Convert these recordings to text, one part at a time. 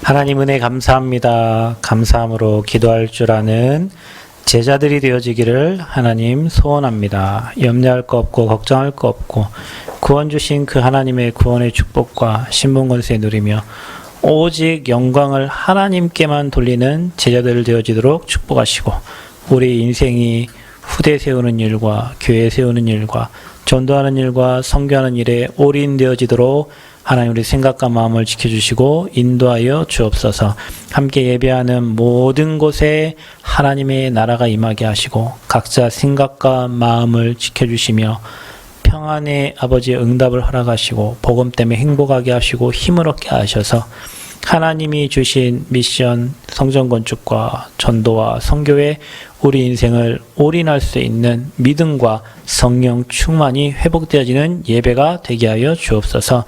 하나님 은혜 감사합니다. 감사함으로 기도할 줄 아는 제자들이 되어지기를 하나님 소원합니다. 염려할 거 없고 걱정할 거 없고 구원 주신 그 하나님의 구원의 축복과 신분권세 누리며 오직 영광을 하나님께만 돌리는 제자들 되어지도록 축복하시고 우리 인생이 후대 세우는 일과 교회 세우는 일과 전도하는 일과 선교하는 일에 올인되어지도록 하나님 우리 생각과 마음을 지켜주시고 인도하여 주옵소서. 함께 예배하는 모든 곳에 하나님의 나라가 임하게 하시고 각자 생각과 마음을 지켜주시며 평안의 아버지의 응답을 허락하시고 복음 때문에 행복하게 하시고 힘을 얻게 하셔서 하나님이 주신 미션 성전 건축과 전도와 선교에 우리 인생을 올인할 수 있는 믿음과 성령 충만이 회복되어지는 예배가 되게 하여 주옵소서.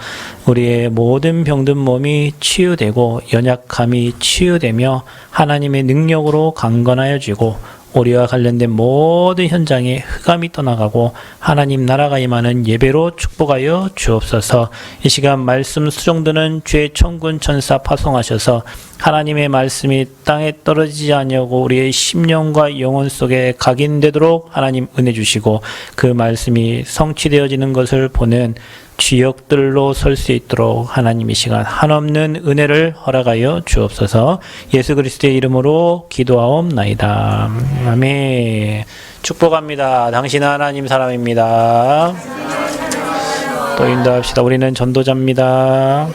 우리의 모든 병든 몸이 치유되고 연약함이 치유되며 하나님의 능력으로 강건하여 지고 우리와 관련된 모든 현장에 흑암이 떠나가고 하나님 나라가 임하는 예배로 축복하여 주옵소서. 이 시간 말씀 수종드는 주의 천군 천사 파송하셔서 하나님의 말씀이 땅에 떨어지지 아니하고 우리의 심령과 영혼 속에 각인되도록 하나님 은혜 주시고 그 말씀이 성취되어지는 것을 보는 지역들로 설 수 있도록 하나님 이 시간 한없는 은혜를 허락하여 주옵소서. 예수 그리스도의 이름으로 기도하옵나이다. 아멘. 축복합니다. 당신은 하나님 사람입니다. 또 인도합시다. 우리는 전도자입니다.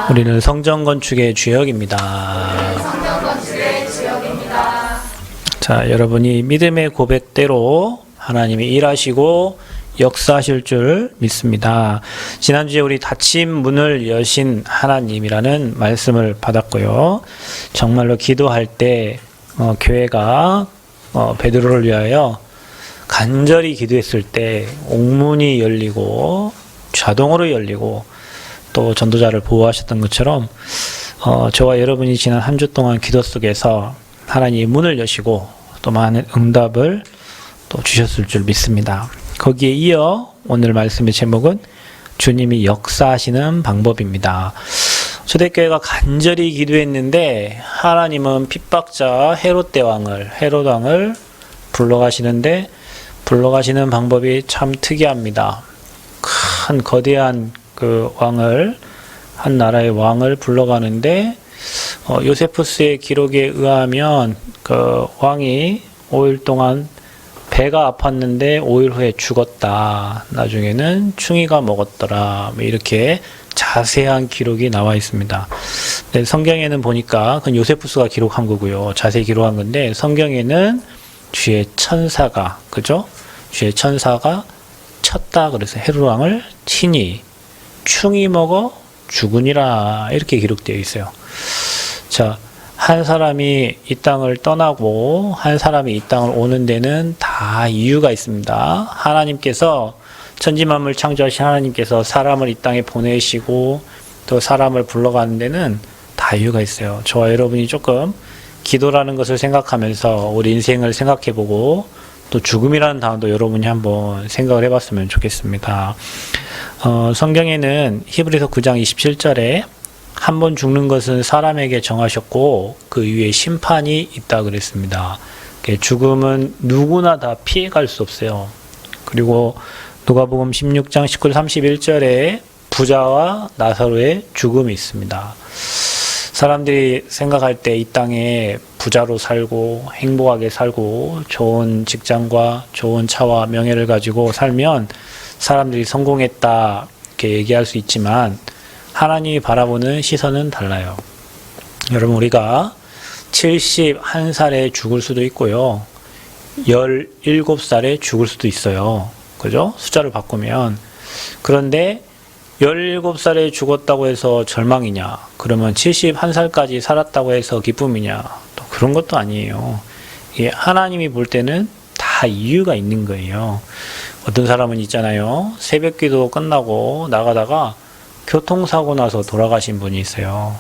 우리는 성전 건축의 주역입니다. 자, 여러분이 믿음의 고백대로 하나님이 일하시고 역사하실 줄 믿습니다. 지난주에 우리 닫힌 문을 여신 하나님이라는 말씀을 받았고요. 정말로 기도할 때 교회가 베드로를 위하여 간절히 기도했을 때 옥문이 열리고 자동으로 열리고 또 전도자를 보호하셨던 것처럼 저와 여러분이 지난 한 주 동안 기도 속에서 하나님이 문을 여시고 또 많은 응답을 또 주셨을 줄 믿습니다. 거기에 이어 오늘 말씀의 제목은 주님이 역사하시는 방법입니다. 초대교회가 간절히 기도했는데 하나님은 핍박자 헤롯 왕을 불러가시는데 불러가시는 방법이 참 특이합니다. 큰 거대한 그 왕을 한 나라의 왕을 불러가는데 요세푸스의 기록에 의하면 그 왕이 5일 동안 배가 아팠는데 5일 후에 죽었다. 나중에는 충이가 먹었더라. 이렇게 자세한 기록이 나와 있습니다. 네, 성경에는 보니까 그건 요세푸스가 기록한 거고요. 자세히 기록한 건데 성경에는 주의 천사가 그죠? 주의 천사가 쳤다. 그래서 헤롯 왕을 치니 충이 먹어 죽으니라. 이렇게 기록되어 있어요. 자, 한 사람이 이 땅을 떠나고 한 사람이 이 땅을 오는 데는 다 이유가 있습니다. 하나님께서 천지만물 창조하신 하나님께서 사람을 이 땅에 보내시고 또 사람을 불러가는 데는 다 이유가 있어요. 저와 여러분이 조금 기도라는 것을 생각하면서 우리 인생을 생각해보고 또 죽음이라는 단어도 여러분이 한번 생각을 해봤으면 좋겠습니다. 성경에는 히브리서 9장 27절에 한 번 죽는 것은 사람에게 정하셨고 그 위에 심판이 있다 그랬습니다. 죽음은 누구나 다 피해갈 수 없어요. 그리고 누가복음 16장 19절 31절에 부자와 나사로의 죽음이 있습니다. 사람들이 생각할 때 이 땅에 부자로 살고 행복하게 살고 좋은 직장과 좋은 차와 명예를 가지고 살면 사람들이 성공했다 이렇게 얘기할 수 있지만 하나님이 바라보는 시선은 달라요. 여러분 우리가 71살에 죽을 수도 있고요. 17살에 죽을 수도 있어요. 그죠? 숫자를 바꾸면. 그런데 17살에 죽었다고 해서 절망이냐? 그러면 71살까지 살았다고 해서 기쁨이냐? 또 그런 것도 아니에요. 이게 하나님이 볼 때는 다 이유가 있는 거예요. 어떤 사람은 있잖아요. 새벽기도 끝나고 나가다가 교통사고 나서 돌아가신 분이 있어요.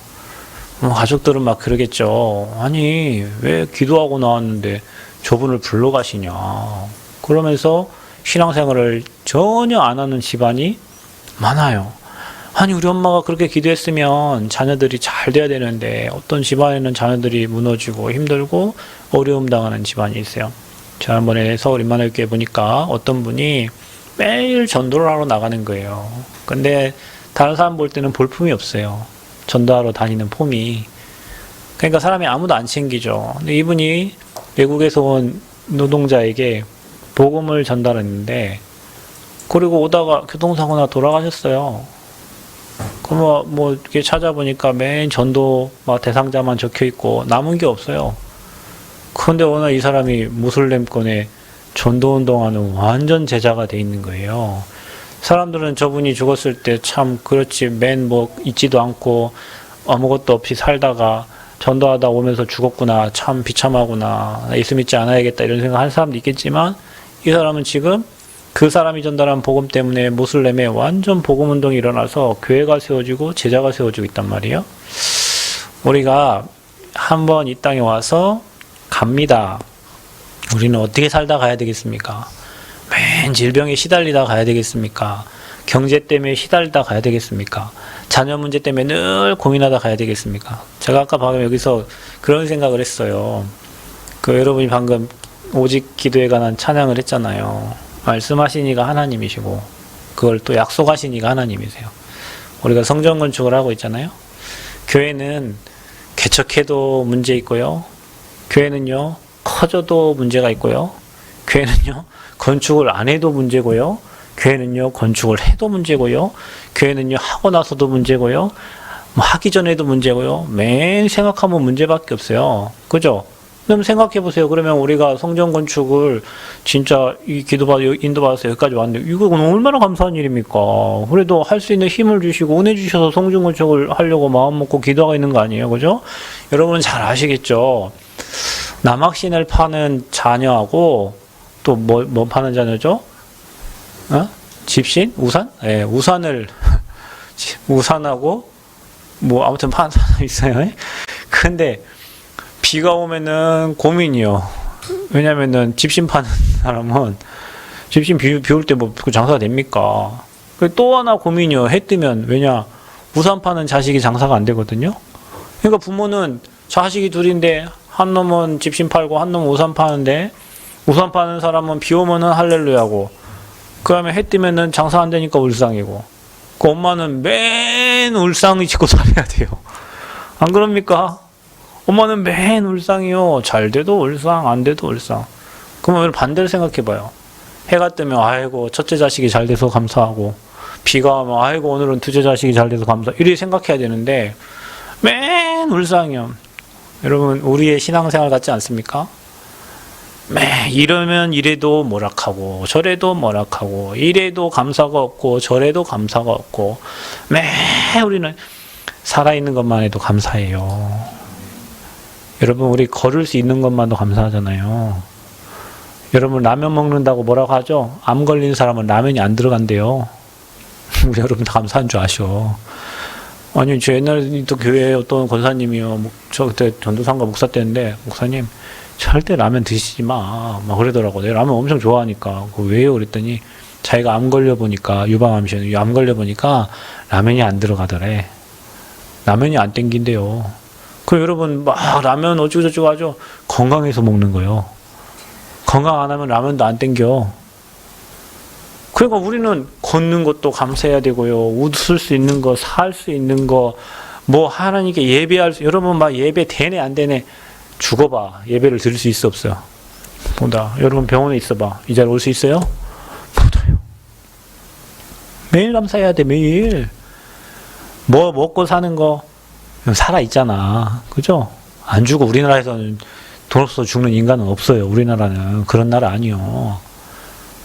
가족들은 막 그러겠죠. 아니 왜 기도하고 나왔는데 저분을 불러가시냐. 그러면서 신앙생활을 전혀 안 하는 집안이 많아요. 아니 우리 엄마가 그렇게 기도했으면 자녀들이 잘 돼야 되는데 어떤 집안에는 자녀들이 무너지고 힘들고 어려움 당하는 집안이 있어요. 지난번에 서울 임마누엘교회 보니까 어떤 분이 매일 전도를 하러 나가는 거예요. 근데 다른 사람 볼 때는 볼품이 없어요. 전도하러 다니는 폼이. 그러니까 사람이 아무도 안 챙기죠. 근데 이분이 외국에서 온 노동자에게 복음을 전달했는데, 그리고 오다가 교통사고나 돌아가셨어요. 그럼 뭐 이렇게 찾아보니까 맨 전도 막 대상자만 적혀 있고 남은 게 없어요. 그런데 오늘 이 사람이 무슬림권에 전도 운동하는 완전 제자가 돼 있는 거예요. 사람들은 저분이 죽었을 때 참 그렇지 맨 뭐 있지도 않고 아무것도 없이 살다가 전도하다 오면서 죽었구나, 참 비참하구나, 예수 믿지 않아야겠다 이런 생각 하는 사람도 있겠지만, 이 사람은 지금 그 사람이 전달한 복음 때문에 모슬렘에 완전 복음 운동이 일어나서 교회가 세워지고 제자가 세워지고 있단 말이에요. 우리가 한번 이 땅에 와서 갑니다. 우리는 어떻게 살다 가야 되겠습니까? 맨 질병에 시달리다 가야 되겠습니까? 경제 때문에 시달리다 가야 되겠습니까? 자녀 문제 때문에 늘 고민하다 가야 되겠습니까? 제가 아까 방금 여기서 그런 생각을 했어요. 여러분이 방금 오직 기도에 관한 찬양을 했잖아요. 말씀하신 이가 하나님이시고 그걸 또 약속하신 이가 하나님이세요. 우리가 성전 건축을 하고 있잖아요. 교회는 개척해도 문제 있고요. 교회는요, 커져도 문제가 있고요. 교회는요, 건축을 안 해도 문제고요. 교회는요, 건축을 해도 문제고요. 교회는요, 하고 나서도 문제고요. 뭐 하기 전에도 문제고요. 맨 생각하면 문제밖에 없어요. 그죠? 그럼 생각해 보세요. 그러면 우리가 성전 건축을 진짜 이 인도받아서 여기까지 왔는데, 이거 얼마나 감사한 일입니까? 그래도 할 수 있는 힘을 주시고, 은혜 주셔서 성전 건축을 하려고 마음 먹고 기도하고 있는 거 아니에요? 그죠? 여러분 잘 아시겠죠? 남학신을 파는 자녀하고, 또 뭐 파는 자녀죠? 집신? 우산? 예, 우산하고, 뭐, 아무튼 파는 사람이 있어요. 근데, 비가 오면은 고민이요. 왜냐면은, 집신 파는 사람은, 집신 비 올 때 뭐, 장사가 됩니까? 또 하나 고민이요. 해 뜨면, 왜냐, 우산 파는 자식이 장사가 안 되거든요? 그러니까 부모는 자식이 둘인데, 한 놈은 집신 팔고, 한 놈은 우산 파는데, 우산 파는 사람은 비 오면은 할렐루야고, 그 다음에 해 뜨면은 장사 안 되니까 울상이고, 그 엄마는 맨 울상이 짓고 살아야 돼요. 안 그럽니까? 엄마는 맨 울상이요. 잘 돼도 울상, 안 돼도 울상. 그러면 반대로 생각해봐요. 해가 뜨면 아이고 첫째 자식이 잘 돼서 감사하고, 비가 오면 아이고 오늘은 둘째 자식이 잘 돼서 감사. 이렇게 생각해야 되는데 맨 울상이요. 여러분 우리의 신앙생활 같지 않습니까? 이러면 이래도 모락하고 저래도 모락하고 이래도 감사가 없고 저래도 감사가 없고, 우리는 살아있는 것만 해도 감사해요. 여러분 우리 걸을 수 있는 것만도 감사하잖아요. 여러분 라면 먹는다고 뭐라고 하죠? 암 걸린 사람은 라면이 안 들어간대요. 우리 여러분 다 감사한 줄 아셔. 아니 저 옛날에 또 교회에 어떤 권사님이요, 저 그때 전도사인가 목사 때인데, 목사님 절대 라면 드시지 마, 막 그러더라고. 내가 라면 엄청 좋아하니까. 왜요? 그랬더니 자기가 암 걸려보니까, 유방암이셨는데 암 걸려보니까 라면이 안 들어가더래. 라면이 안 땡긴대요. 그럼 여러분 막 라면 어쩌고저쩌고 하죠. 건강해서 먹는 거예요. 건강 안 하면 라면도 안 땡겨. 그러니까 우리는 걷는 것도 감사해야 되고요. 웃을 수 있는 거, 살 수 있는 거, 뭐 하나님께 예배할 수, 여러분 막 예배 되네 안 되네 죽어봐. 예배를 드릴 수 있어 없어요? 보다. 여러분 병원에 있어봐. 이 자리에 올 수 있어요? 못해요. 매일 감사해야 돼. 매일. 뭐 먹고 사는 거 살아있잖아. 그죠? 안 죽어. 우리나라에서는 돈 없어 죽는 인간은 없어요. 우리나라는 그런 나라 아니요.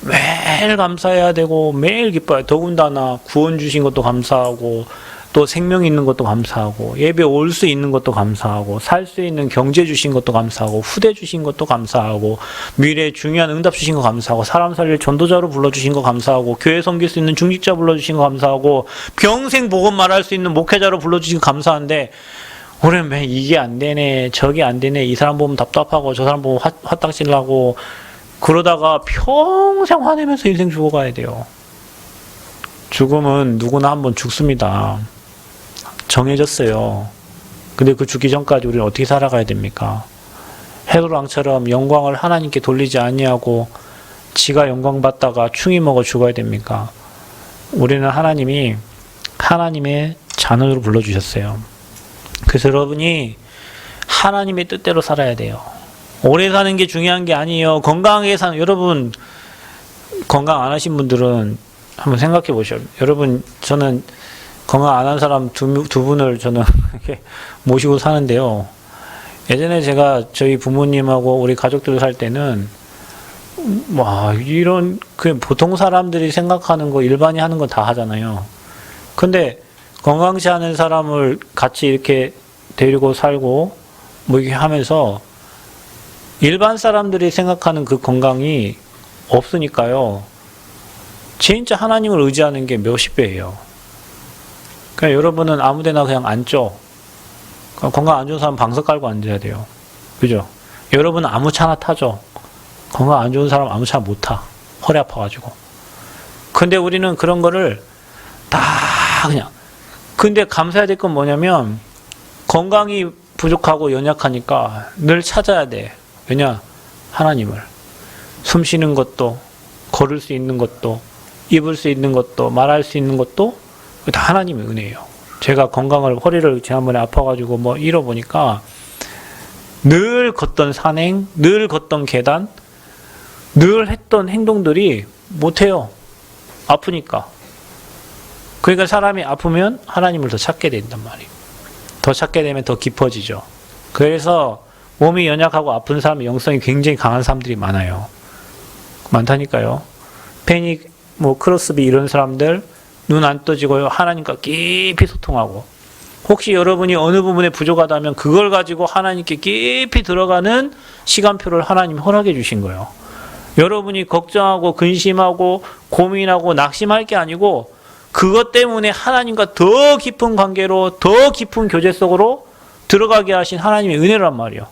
매일 감사해야 되고 매일 기뻐요. 더군다나 구원 주신 것도 감사하고, 또 생명 있는 것도 감사하고, 예배 올 수 있는 것도 감사하고, 살 수 있는 경제 주신 것도 감사하고, 후대 주신 것도 감사하고, 미래에 중요한 응답 주신 거 감사하고, 사람 살릴 전도자로 불러주신 거 감사하고, 교회 섬길 수 있는 중직자 불러주신 거 감사하고, 평생 복음 말할 수 있는 목회자로 불러주신 거 감사한데, 우리는 왜 이게 안 되네, 저게 안 되네, 이 사람 보면 답답하고 저 사람 보면 화딱질 나고, 그러다가 평생 화내면서 인생 죽어가야 돼요. 죽음은 누구나 한번 죽습니다. 정해졌어요. 근데 그 죽기 전까지 우리는 어떻게 살아가야 됩니까? 헤롯 왕처럼 영광을 하나님께 돌리지 아니하고 지가 영광 받다가 충이 먹어 죽어야 됩니까? 우리는 하나님이 하나님의 자녀로 불러주셨어요. 그래서 여러분이 하나님의 뜻대로 살아야 돼요. 오래 사는 게 중요한 게 아니에요. 건강하게 사는, 여러분 건강 안 하신 분들은 한번 생각해 보셔요. 여러분, 저는 건강 안 한 사람 두 분을 저는 모시고 사는데요. 예전에 제가 저희 부모님하고 우리 가족들 살 때는 와, 이런 그 보통 사람들이 생각하는 거 일반이 하는 거 다 하잖아요. 근데 건강치 않은 사람을 같이 이렇게 데리고 살고 뭐 이렇게 하면서 일반 사람들이 생각하는 그 건강이 없으니까요. 진짜 하나님을 의지하는 게 몇십 배예요. 그러니까 여러분은 아무데나 그냥 앉죠. 건강 안 좋은 사람 방석 깔고 앉아야 돼요. 그죠? 여러분은 아무 차나 타죠. 건강 안 좋은 사람 아무 차 못 타. 허리 아파가지고. 근데 우리는 그런 거를 다 그냥. 근데 감사해야 될 건 뭐냐면 건강이 부족하고 연약하니까 늘 찾아야 돼. 왜냐? 하나님을. 숨 쉬는 것도, 걸을 수 있는 것도, 입을 수 있는 것도, 말할 수 있는 것도 다 하나님의 은혜예요. 제가 허리를 지난번에 아파가지고 뭐 잃어보니까 늘 걷던 산행, 늘 걷던 계단, 늘 했던 행동들이 못해요. 아프니까. 그러니까 사람이 아프면 하나님을 더 찾게 된단 말이에요. 더 찾게 되면 더 깊어지죠. 그래서 몸이 연약하고 아픈 사람의 영성이 굉장히 강한 사람들이 많아요. 많다니까요. 패닉, 크로스비 이런 사람들 눈 안 떠지고요. 하나님과 깊이 소통하고. 혹시 여러분이 어느 부분에 부족하다면 그걸 가지고 하나님께 깊이 들어가는 시간표를 하나님이 허락해 주신 거예요. 여러분이 걱정하고 근심하고 고민하고 낙심할 게 아니고 그것 때문에 하나님과 더 깊은 관계로 더 깊은 교제 속으로 들어가게 하신 하나님의 은혜란 말이에요.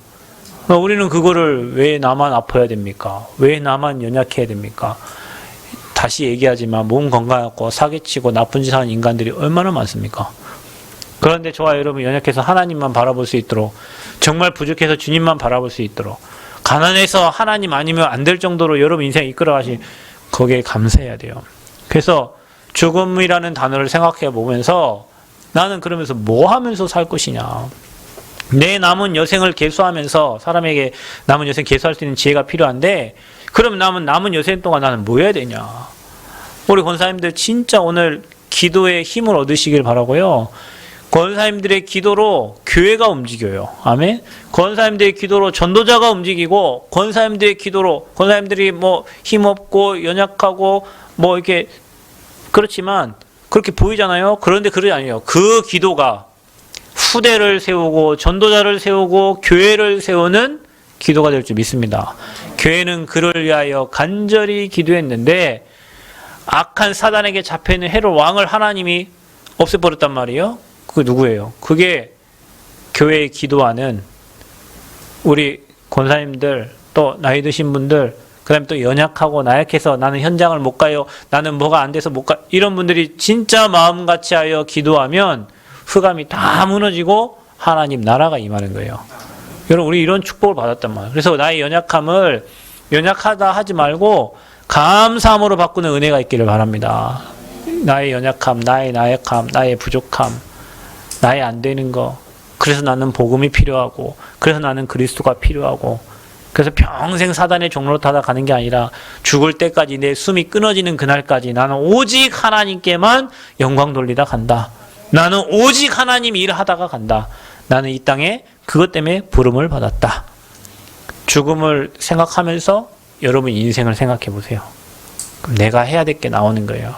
우리는 그거를 왜 나만 아파야 됩니까? 왜 나만 연약해야 됩니까? 다시 얘기하지만 몸 건강하고 사기치고 나쁜 짓 하는 인간들이 얼마나 많습니까? 그런데 저와 여러분 연약해서 하나님만 바라볼 수 있도록, 정말 부족해서 주님만 바라볼 수 있도록, 가난해서 하나님 아니면 안 될 정도로 여러분 인생 이끌어 가신, 거기에 감사해야 돼요. 그래서 죽음이라는 단어를 생각해 보면서 나는 그러면서 뭐 하면서 살 것이냐. 내 남은 여생을 계수하면서, 사람에게 남은 여생 계수할 수 있는 지혜가 필요한데, 그럼 남은 여생 동안 나는 뭐 해야 되냐. 우리 권사님들 진짜 오늘 기도에 힘을 얻으시길 바라고요. 권사님들의 기도로 교회가 움직여요. 아멘. 권사님들의 기도로 전도자가 움직이고, 권사님들의 기도로, 권사님들이 힘없고 연약하고 이렇게 그렇지만 그렇게 보이잖아요. 그런데 그러지 않아요. 그 기도가 후대를 세우고 전도자를 세우고 교회를 세우는 기도가 될 줄 믿습니다. 교회는 그를 위하여 간절히 기도했는데 악한 사단에게 잡혀있는 헤롯 왕을 하나님이 없애버렸단 말이에요. 그게 누구예요? 그게 교회에 기도하는 우리 권사님들, 또 나이 드신 분들, 그 다음에 또 연약하고 나약해서 나는 현장을 못 가요, 나는 뭐가 안 돼서 못 가, 이런 분들이 진짜 마음같이 하여 기도하면 흑암이 다 무너지고 하나님 나라가 임하는 거예요. 여러분, 우리 이런 축복을 받았단 말이에요. 그래서 나의 연약함을 연약하다 하지 말고 감사함으로 바꾸는 은혜가 있기를 바랍니다. 나의 연약함, 나의 나약함, 나의 부족함, 나의 안 되는 거, 그래서 나는 복음이 필요하고, 그래서 나는 그리스도가 필요하고, 그래서 평생 사단의 종로로 타다 가는 게 아니라 죽을 때까지, 내 숨이 끊어지는 그날까지 나는 오직 하나님께만 영광 돌리다 간다. 나는 오직 하나님 일하다가 간다. 나는 이 땅에 그것 때문에 부름을 받았다. 죽음을 생각하면서 여러분 인생을 생각해 보세요. 그럼 내가 해야 될 게 나오는 거예요.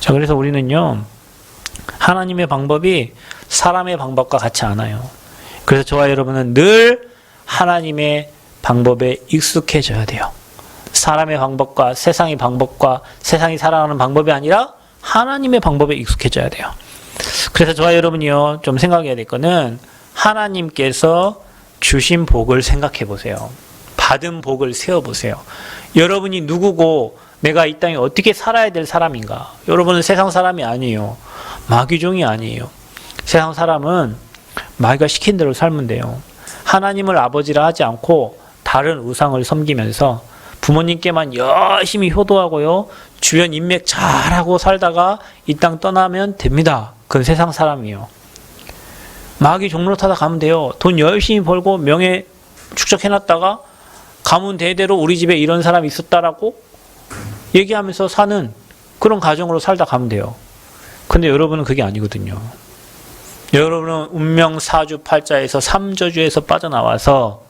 자, 그래서 우리는요, 하나님의 방법이 사람의 방법과 같지 않아요. 그래서 저와 여러분은 늘 하나님의 방법에 익숙해져야 돼요. 사람의 방법과 세상의 방법과 세상이 살아가는 방법이 아니라 하나님의 방법에 익숙해져야 돼요. 그래서 저와 여러분이요, 좀 생각해야 될 거는 하나님께서 주신 복을 생각해 보세요. 받은 복을 세워 보세요. 여러분이 누구고 내가 이 땅에 어떻게 살아야 될 사람인가? 여러분은 세상 사람이 아니에요. 마귀종이 아니에요. 세상 사람은 마귀가 시킨 대로 살면 돼요. 하나님을 아버지라 하지 않고 다른 우상을 섬기면서 부모님께만 열심히 효도하고요. 주변 인맥 잘하고 살다가 이 땅 떠나면 됩니다. 그건 세상 사람이에요. 마귀 종로 타다 가면 돼요. 돈 열심히 벌고 명예 축적해놨다가 가문 대대로 우리 집에 이런 사람이 있었다라고 얘기하면서 사는 그런 가정으로 살다 가면 돼요. 근데 여러분은 그게 아니거든요. 여러분은 운명 사주팔자에서 삼저주에서 빠져나와서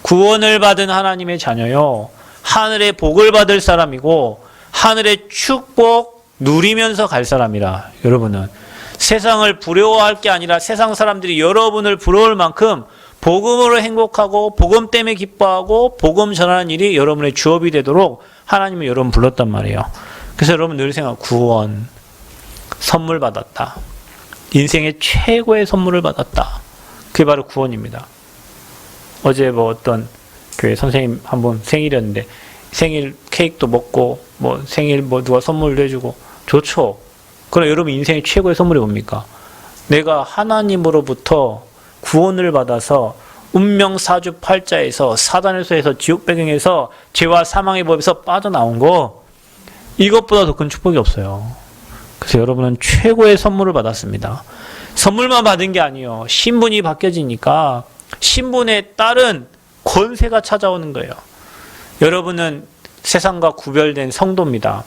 구원을 받은 하나님의 자녀요. 하늘의 복을 받을 사람이고 하늘의 축복 누리면서 갈 사람이라. 여러분은 세상을 부러워할 게 아니라 세상 사람들이 여러분을 부러울 만큼 복음으로 행복하고 복음 때문에 기뻐하고 복음 전하는 일이 여러분의 주업이 되도록 하나님이 여러분 불렀단 말이에요. 그래서 여러분 늘 생각, 구원, 선물 받았다. 인생의 최고의 선물을 받았다. 그게 바로 구원입니다. 어제 뭐 어떤 교회 선생님 한 분 생일이었는데 생일 케이크도 먹고 뭐 생일 뭐 누가 선물도 해주고 좋죠. 그럼 여러분 인생의 최고의 선물이 뭡니까? 내가 하나님으로부터 구원을 받아서 운명사주팔자에서 사단에서 지옥 배경에서 죄와 사망의 법에서 빠져나온 거, 이것보다 더 큰 축복이 없어요. 그래서 여러분은 최고의 선물을 받았습니다. 선물만 받은 게 아니에요. 신분이 바뀌어지니까 신분에 따른 권세가 찾아오는 거예요. 여러분은 세상과 구별된 성도입니다.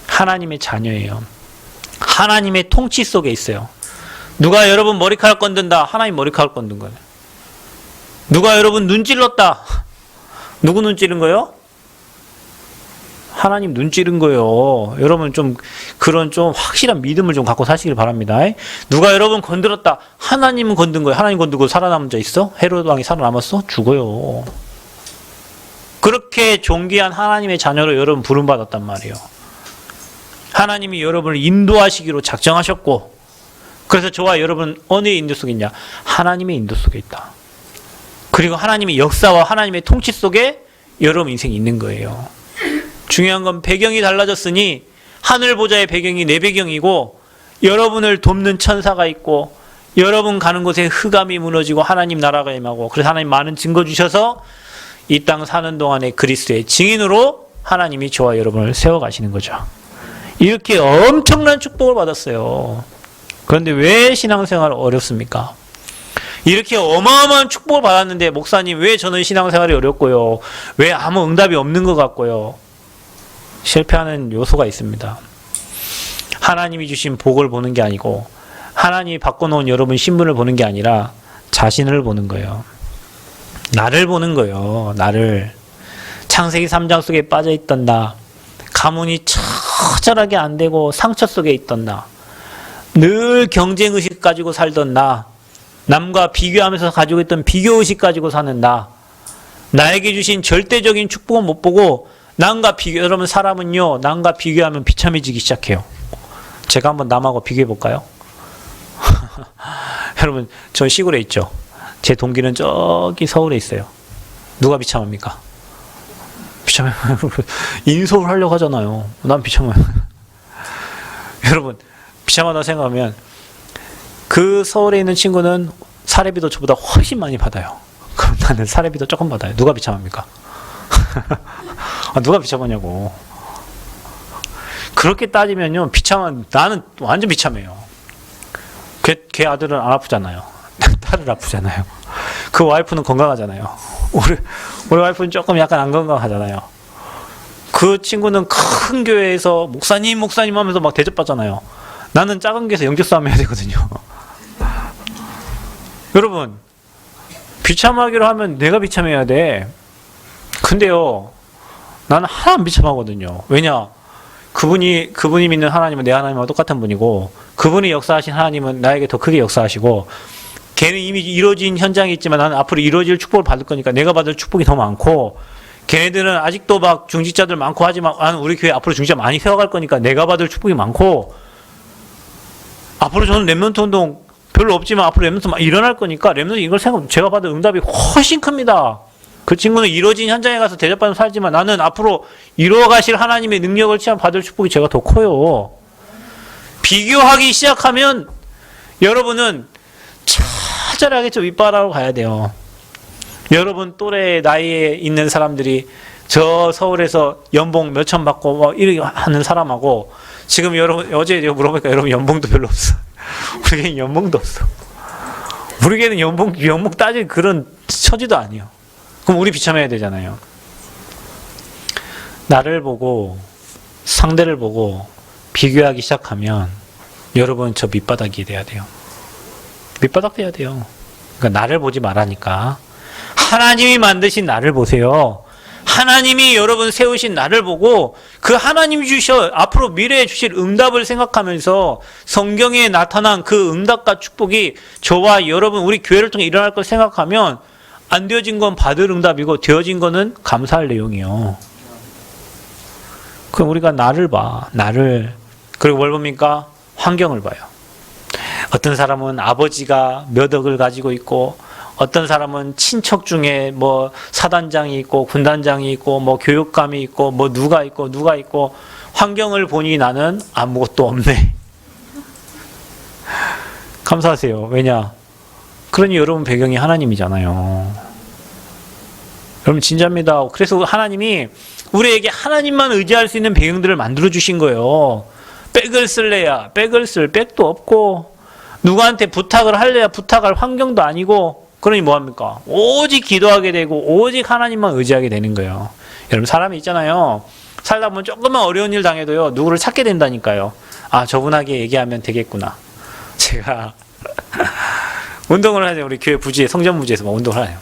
하나님의 자녀예요. 하나님의 통치 속에 있어요. 누가 여러분 머리카락 건든다. 하나님 머리카락 건든 거예요. 누가 여러분 눈 찔렀다. 누구 눈 찌른 거예요? 하나님 눈 찌른 거예요. 여러분 좀 그런 좀 확실한 믿음을 좀 갖고 사시길 바랍니다. 누가 여러분 건드렸다. 하나님은 건든 거예요. 하나님 건드고 살아남은 자 있어? 헤로드 왕이 살아남았어? 죽어요. 그렇게 존귀한 하나님의 자녀로 여러분 부름받았단 말이에요. 하나님이 여러분을 인도하시기로 작정하셨고, 그래서 저와 여러분 어느 인도 속에 있냐? 하나님의 인도 속에 있다. 그리고 하나님의 역사와 하나님의 통치 속에 여러분 인생이 있는 거예요. 중요한 건 배경이 달라졌으니 하늘 보좌의 배경이 내 배경이고 여러분을 돕는 천사가 있고 여러분 가는 곳에 흑암이 무너지고 하나님 나라가 임하고, 그래서 하나님 많은 증거 주셔서 이 땅 사는 동안에 그리스도의 증인으로 하나님이 저와 여러분을 세워가시는 거죠. 이렇게 엄청난 축복을 받았어요. 그런데 왜 신앙생활 어렵습니까? 이렇게 어마어마한 축복을 받았는데 목사님 왜 저는 신앙생활이 어렵고요? 왜 아무 응답이 없는 것 같고요? 실패하는 요소가 있습니다. 하나님이 주신 복을 보는 게 아니고 하나님이 바꿔놓은 여러분 신분을 보는 게 아니라 자신을 보는 거예요. 나를 보는 거예요. 나를. 창세기 3장 속에 빠져있던 나, 가문이 처절하게 안 되고 상처 속에 있던 나, 늘 경쟁의식 가지고 살던 나, 남과 비교하면서 가지고 있던 비교의식 가지고 사는 나, 나에게 주신 절대적인 축복은 못 보고 남과 비교, 여러분 사람은요 남과 비교하면 비참해지기 시작해요. 제가 한번 남하고 비교해 볼까요? 여러분 저 시골에 있죠. 제 동기는 저기 서울에 있어요. 누가 비참합니까? 비참해. 인서울 하려고 하잖아요. 난 비참해요. 여러분 비참하다 생각하면 그 서울에 있는 친구는 사례비도 저보다 훨씬 많이 받아요. 그럼 나는 사례비도 조금 받아요. 누가 비참합니까? 누가 비참하냐고. 그렇게 따지면요 비참한, 나는 완전 비참해요. 걔 아들은 안 아프잖아요. 딸은 아프잖아요. 그 와이프는 건강하잖아요. 우리 와이프는 조금 약간 안 건강하잖아요. 그 친구는 큰 교회에서 목사님 하면서 막 대접받잖아요. 나는 작은 교회에서 영접싸움 해야 되거든요. 여러분 비참하기로 하면 내가 비참해야 돼. 근데요 나는 하나 안 비참하거든요. 왜냐? 그분이 믿는 하나님은 내 하나님과 똑같은 분이고 그분이 역사하신 하나님은 나에게 더 크게 역사하시고, 걔는 이미 이루어진 현장이 있지만 나는 앞으로 이루어질 축복을 받을 거니까 내가 받을 축복이 더 많고, 걔네들은 아직도 막 중직자들 많고 하지만 나는 우리 교회 앞으로 중직자 많이 세워갈 거니까 내가 받을 축복이 많고, 앞으로 저는 렘넌트 운동 별로 없지만 앞으로 렘넌트 일어날 거니까 렘넌트 이걸 생각하면 제가 받을 응답이 훨씬 큽니다. 그 친구는 이루어진 현장에 가서 대접받으면 살지만 나는 앞으로 이루어가실 하나님의 능력을 받을 축복이 제가 더 커요. 비교하기 시작하면 여러분은 처절하게 좀 윗바라로 가야 돼요. 여러분 또래 나이에 있는 사람들이 저 서울에서 연봉 몇천 받고 뭐 이렇게 하는 사람하고 지금 여러분 어제 물어보니까 여러분 연봉도 별로 없어. 우리에게는 연봉도 없어. 우리에게는 연봉 따질 그런 처지도 아니에요. 그럼 우리 비참해야 되잖아요. 나를 보고 상대를 보고 비교하기 시작하면 여러분 저 밑바닥이 돼야 돼요. 밑바닥 돼야 돼요. 그러니까 나를 보지 말라니까. 하나님이 만드신 나를 보세요. 하나님이 여러분 세우신 나를 보고 그 하나님이 앞으로 미래에 주실 응답을 생각하면서 성경에 나타난 그 응답과 축복이 저와 여러분 우리 교회를 통해 일어날 걸 생각하면 안 되어진 건 받을 응답이고 되어진 거는 감사할 내용이요. 그럼 우리가 나를 봐. 나를. 그리고 뭘 봅니까? 환경을 봐요. 어떤 사람은 아버지가 몇 억을 가지고 있고 어떤 사람은 친척 중에 뭐 사단장이 있고 군단장이 있고 뭐 교육감이 있고 뭐 누가 있고 환경을 보니 나는 아무것도 없네. 감사하세요. 왜냐? 그러니 여러분 배경이 하나님이잖아요. 여러분 진짜입니다. 그래서 하나님이 우리에게 하나님만 의지할 수 있는 배경들을 만들어 주신 거예요. 백을 쓸래야 백을 쓸 백도 없고 누구한테 부탁을 할래야 부탁할 환경도 아니고 그러니 뭐합니까? 오직 기도하게 되고 오직 하나님만 의지하게 되는 거예요. 여러분 사람이 있잖아요. 살다 보면 조금만 어려운 일 당해도요. 누구를 찾게 된다니까요. 아 저분에게 얘기하면 되겠구나. 제가 운동을 하죠. 우리 교회 부지에 성전 부지에서 막 운동을 해요.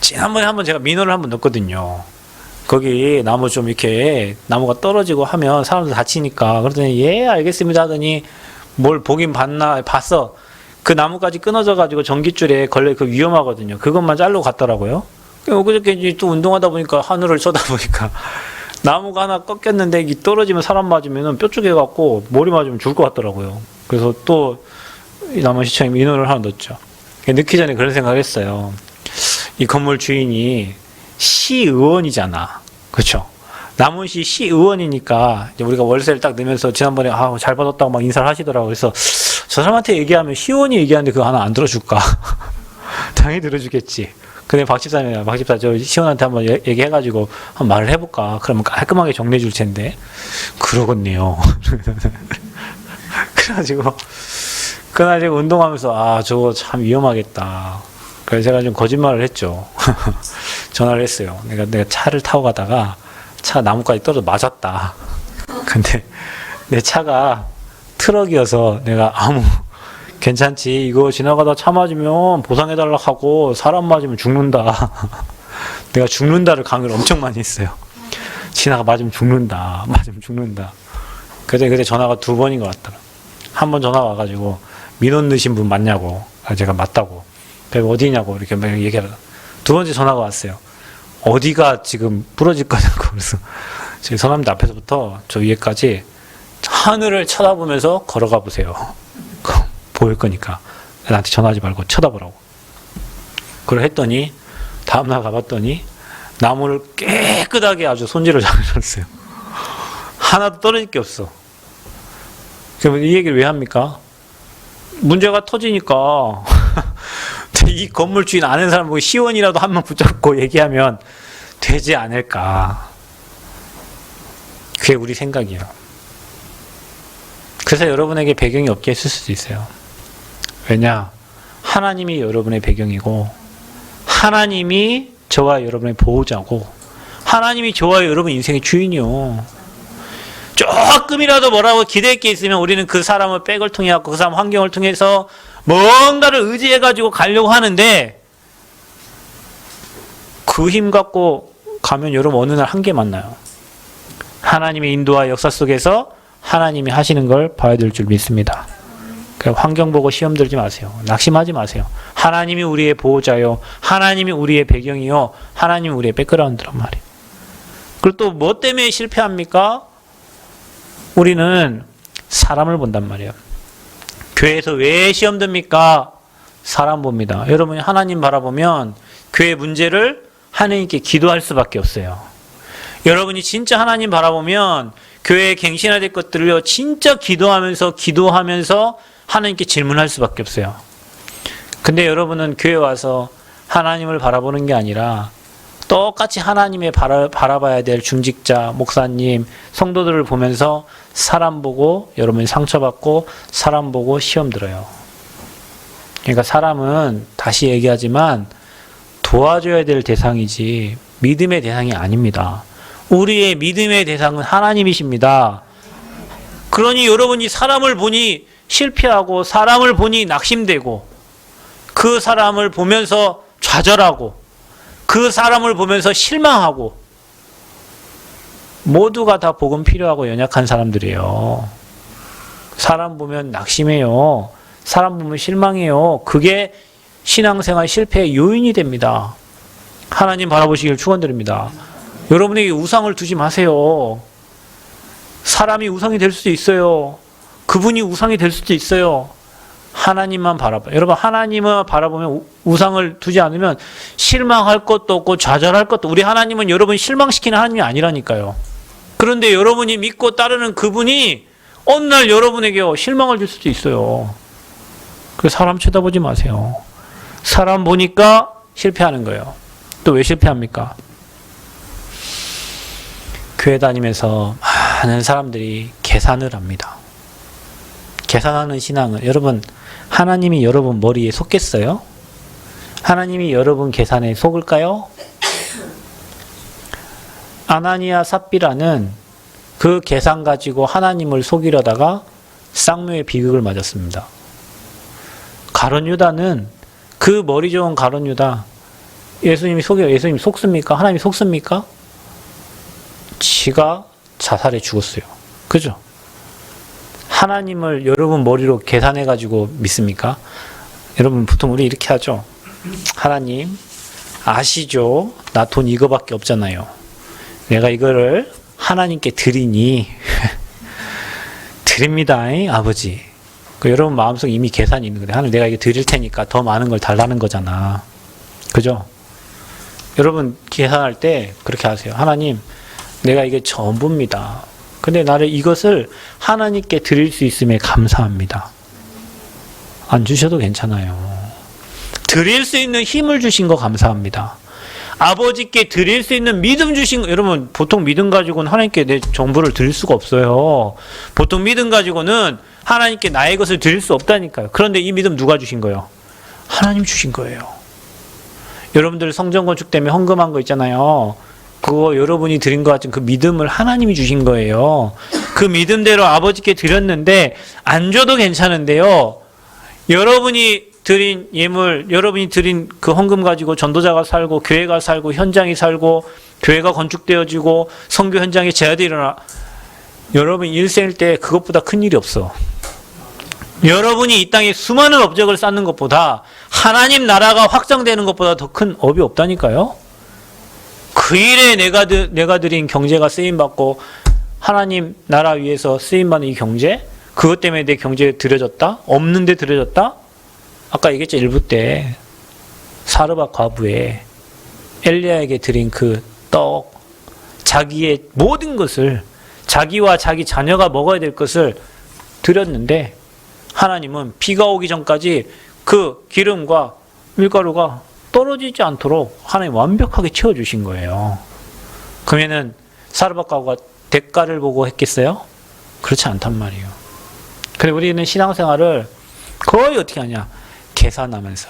지난번에 한번 제가 민원을 한번 넣었거든요. 거기 나무 좀 이렇게 나무가 떨어지고 하면 사람들 다치니까 그러더니 예 알겠습니다 하더니 뭘 보긴 봤어. 그 나무까지 끊어져 가지고 전깃줄에 걸려 그 위험하거든요. 그것만 자르고 갔더라고요. 그저께 이제 또 운동하다 보니까 하늘을 쳐다보니까 나무가 하나 꺾였는데 이 떨어지면 사람 맞으면 뼈 쪽에 갖고 머리 맞으면 죽을 것 같더라고요. 그래서 또 남원시청에 민원을 하나 넣었죠. 넣기 전에 그런 생각을 했어요. 이 건물 주인이 시의원이잖아. 그렇죠? 남원시 시의원이니까 이제 우리가 월세를 딱 내면서 지난번에 잘 받았다고 막 인사를 하시더라고요. 그래서 저 사람한테 얘기하면 시의원이 얘기하는데 그거 하나 안 들어줄까? 당연히 들어주겠지. 근데 박 집사 저 시의원한테 한번 얘기해가지고 한번 말을 해볼까? 그러면 깔끔하게 정리해줄 텐데 그러겠네요. 그래가지고 그날 제가 운동하면서 저거 참 위험하겠다. 그래서 제가 좀 거짓말을 했죠. 전화를 했어요. 내가 차를 타고 가다가 차 나무까지 떨어져 맞았다. 근데 내 차가 트럭이어서 내가 괜찮지. 이거 지나가다 차 맞으면 보상해달라고 하고 사람 맞으면 죽는다. 내가 죽는다를 강의를 엄청 많이 했어요. 지나가 맞으면 죽는다. 그때 전화가 2번인 것 같더라. 한 번 전화 와가지고 민원 넣으신 분 맞냐고. 제가 맞다고. 그래서 어디냐고 이렇게 막 얘기하다가 2번째 전화가 왔어요. 어디가 지금 부러질 거냐고. 그래서 제 서남대 앞에서부터 저 위에까지 하늘을 쳐다보면서 걸어가 보세요. 보일 거니까. 나한테 전화하지 말고 쳐다보라고. 그걸 했더니 다음날 가봤더니 나무를 깨끗하게 아주 손질을 잘 해줬어요. 하나도 떨어질 게 없어. 그러면 이 얘기를 왜 합니까? 문제가 터지니까 이 건물 주인 아는 사람 보고 시원이라도 한 명 붙잡고 얘기하면 되지 않을까. 그게 우리 생각이에요. 그래서 여러분에게 배경이 없게 했을 수도 있어요. 왜냐? 하나님이 여러분의 배경이고 하나님이 저와 여러분의 보호자고 하나님이 저와 여러분 인생의 주인이요. 조금이라도 뭐라고 기댈 게 있으면 우리는 그 사람을 백을 통해 갖고 그 사람 환경을 통해서 뭔가를 의지해 가지고 가려고 하는데 그 힘 갖고 가면 여러분 어느 날 한계 만나요. 하나님의 인도와 역사 속에서 하나님이 하시는 걸 봐야 될 줄 믿습니다. 환경 보고 시험 들지 마세요. 낙심하지 마세요. 하나님이 우리의 보호자요. 하나님이 우리의 배경이요. 하나님이 우리의 백그라운드란 말이에요. 그리고 또 뭐 때문에 실패합니까? 우리는 사람을 본단 말이에요. 교회에서 왜 시험 듭니까? 사람 봅니다. 여러분이 하나님 바라보면 교회 문제를 하나님께 기도할 수밖에 없어요. 여러분이 진짜 하나님 바라보면 교회에 갱신화될 것들을요, 진짜 기도하면서 하나님께 질문할 수밖에 없어요. 근데 여러분은 교회 와서 하나님을 바라보는 게 아니라 똑같이 하나님의 바라봐야 될 중직자, 목사님, 성도들을 보면서 사람 보고 여러분이 상처받고 사람 보고 시험 들어요. 그러니까 사람은 다시 얘기하지만 도와줘야 될 대상이지 믿음의 대상이 아닙니다. 우리의 믿음의 대상은 하나님이십니다. 그러니 여러분이 사람을 보니 실패하고 사람을 보니 낙심되고 그 사람을 보면서 좌절하고 그 사람을 보면서 실망하고 모두가 다 복음 필요하고 연약한 사람들이에요. 사람 보면 낙심해요. 사람 보면 실망해요. 그게 신앙생활 실패의 요인이 됩니다. 하나님 바라보시길 축원드립니다. 여러분에게 우상을 두지 마세요. 사람이 우상이 될 수도 있어요. 그분이 우상이 될 수도 있어요. 하나님만 바라봐요. 여러분, 하나님을 바라보면 우상을 두지 않으면 실망할 것도 없고 좌절할 것도. 우리 하나님은 여러분 실망시키는 하나님이 아니라니까요. 그런데 여러분이 믿고 따르는 그분이 어느 날 여러분에게 실망을 줄 수도 있어요. 그래서 사람 쳐다보지 마세요. 사람 보니까 실패하는 거예요. 또 왜 실패합니까? 교회 다니면서 많은 사람들이 계산을 합니다. 계산하는 신앙은, 여러분, 하나님이 여러분 머리에 속겠어요? 하나님이 여러분 계산에 속을까요? 아나니아 삽비라는 그 계산 가지고 하나님을 속이려다가 쌍묘의 비극을 맞았습니다. 가룟 유다는 그 머리 좋은 가룟 유다, 예수님이 속여요. 예수님이 속습니까? 하나님이 속습니까? 지가 자살해 죽었어요. 그죠? 하나님을 여러분 머리로 계산해가지고 믿습니까? 여러분 보통 우리 이렇게 하죠. 하나님 아시죠? 나 돈 이거밖에 없잖아요. 내가 이거를 하나님께 드리니 드립니다, 아버지. 여러분 마음속에 이미 계산이 있는 거예요. 하나님 내가 이거 드릴 테니까 더 많은 걸 달라는 거잖아. 그죠? 여러분 계산할 때 그렇게 하세요. 하나님 내가 이게 전부입니다. 근데 나를 이것을 하나님께 드릴 수 있음에 감사합니다. 안 주셔도 괜찮아요. 드릴 수 있는 힘을 주신 거 감사합니다. 아버지께 드릴 수 있는 믿음 주신 거, 여러분 보통 믿음 가지고는 하나님께 내 전부를 드릴 수가 없어요. 보통 믿음 가지고는 하나님께 나의 것을 드릴 수 없다니까요. 그런데 이 믿음 누가 주신 거예요? 하나님 주신 거예요. 여러분들 성전 건축 때문에 헌금한 거 있잖아요. 그거 여러분이 드린 것 같은 그 믿음을 하나님이 주신 거예요. 그 믿음대로 아버지께 드렸는데 안 줘도 괜찮은데요. 여러분이 드린 예물, 여러분이 드린 그 헌금 가지고 전도자가 살고 교회가 살고 현장이 살고 교회가 건축되어지고 선교 현장에 재활이 일어나. 여러분 일생일 때 그것보다 큰 일이 없어. 여러분이 이 땅에 수많은 업적을 쌓는 것보다 하나님 나라가 확장되는 것보다 더 큰 업이 없다니까요. 그 일에 내가 드린 경제가 쓰임받고 하나님 나라 위해서 쓰임받는 이 경제, 그것 때문에 내 경제에 들여졌다? 없는데 들여졌다? 아까 얘기했죠. 1부 때 사르밧 과부에 엘리야에게 드린 그 떡, 자기의 모든 것을, 자기와 자기 자녀가 먹어야 될 것을 드렸는데 하나님은 비가 오기 전까지 그 기름과 밀가루가 떨어지지 않도록 하나님 완벽하게 채워주신 거예요. 그러면은 사르밧 과부가 대가를 보고 했겠어요? 그렇지 않단 말이에요. 그래 우리는 신앙생활을 거의 어떻게 하냐? 계산하면서.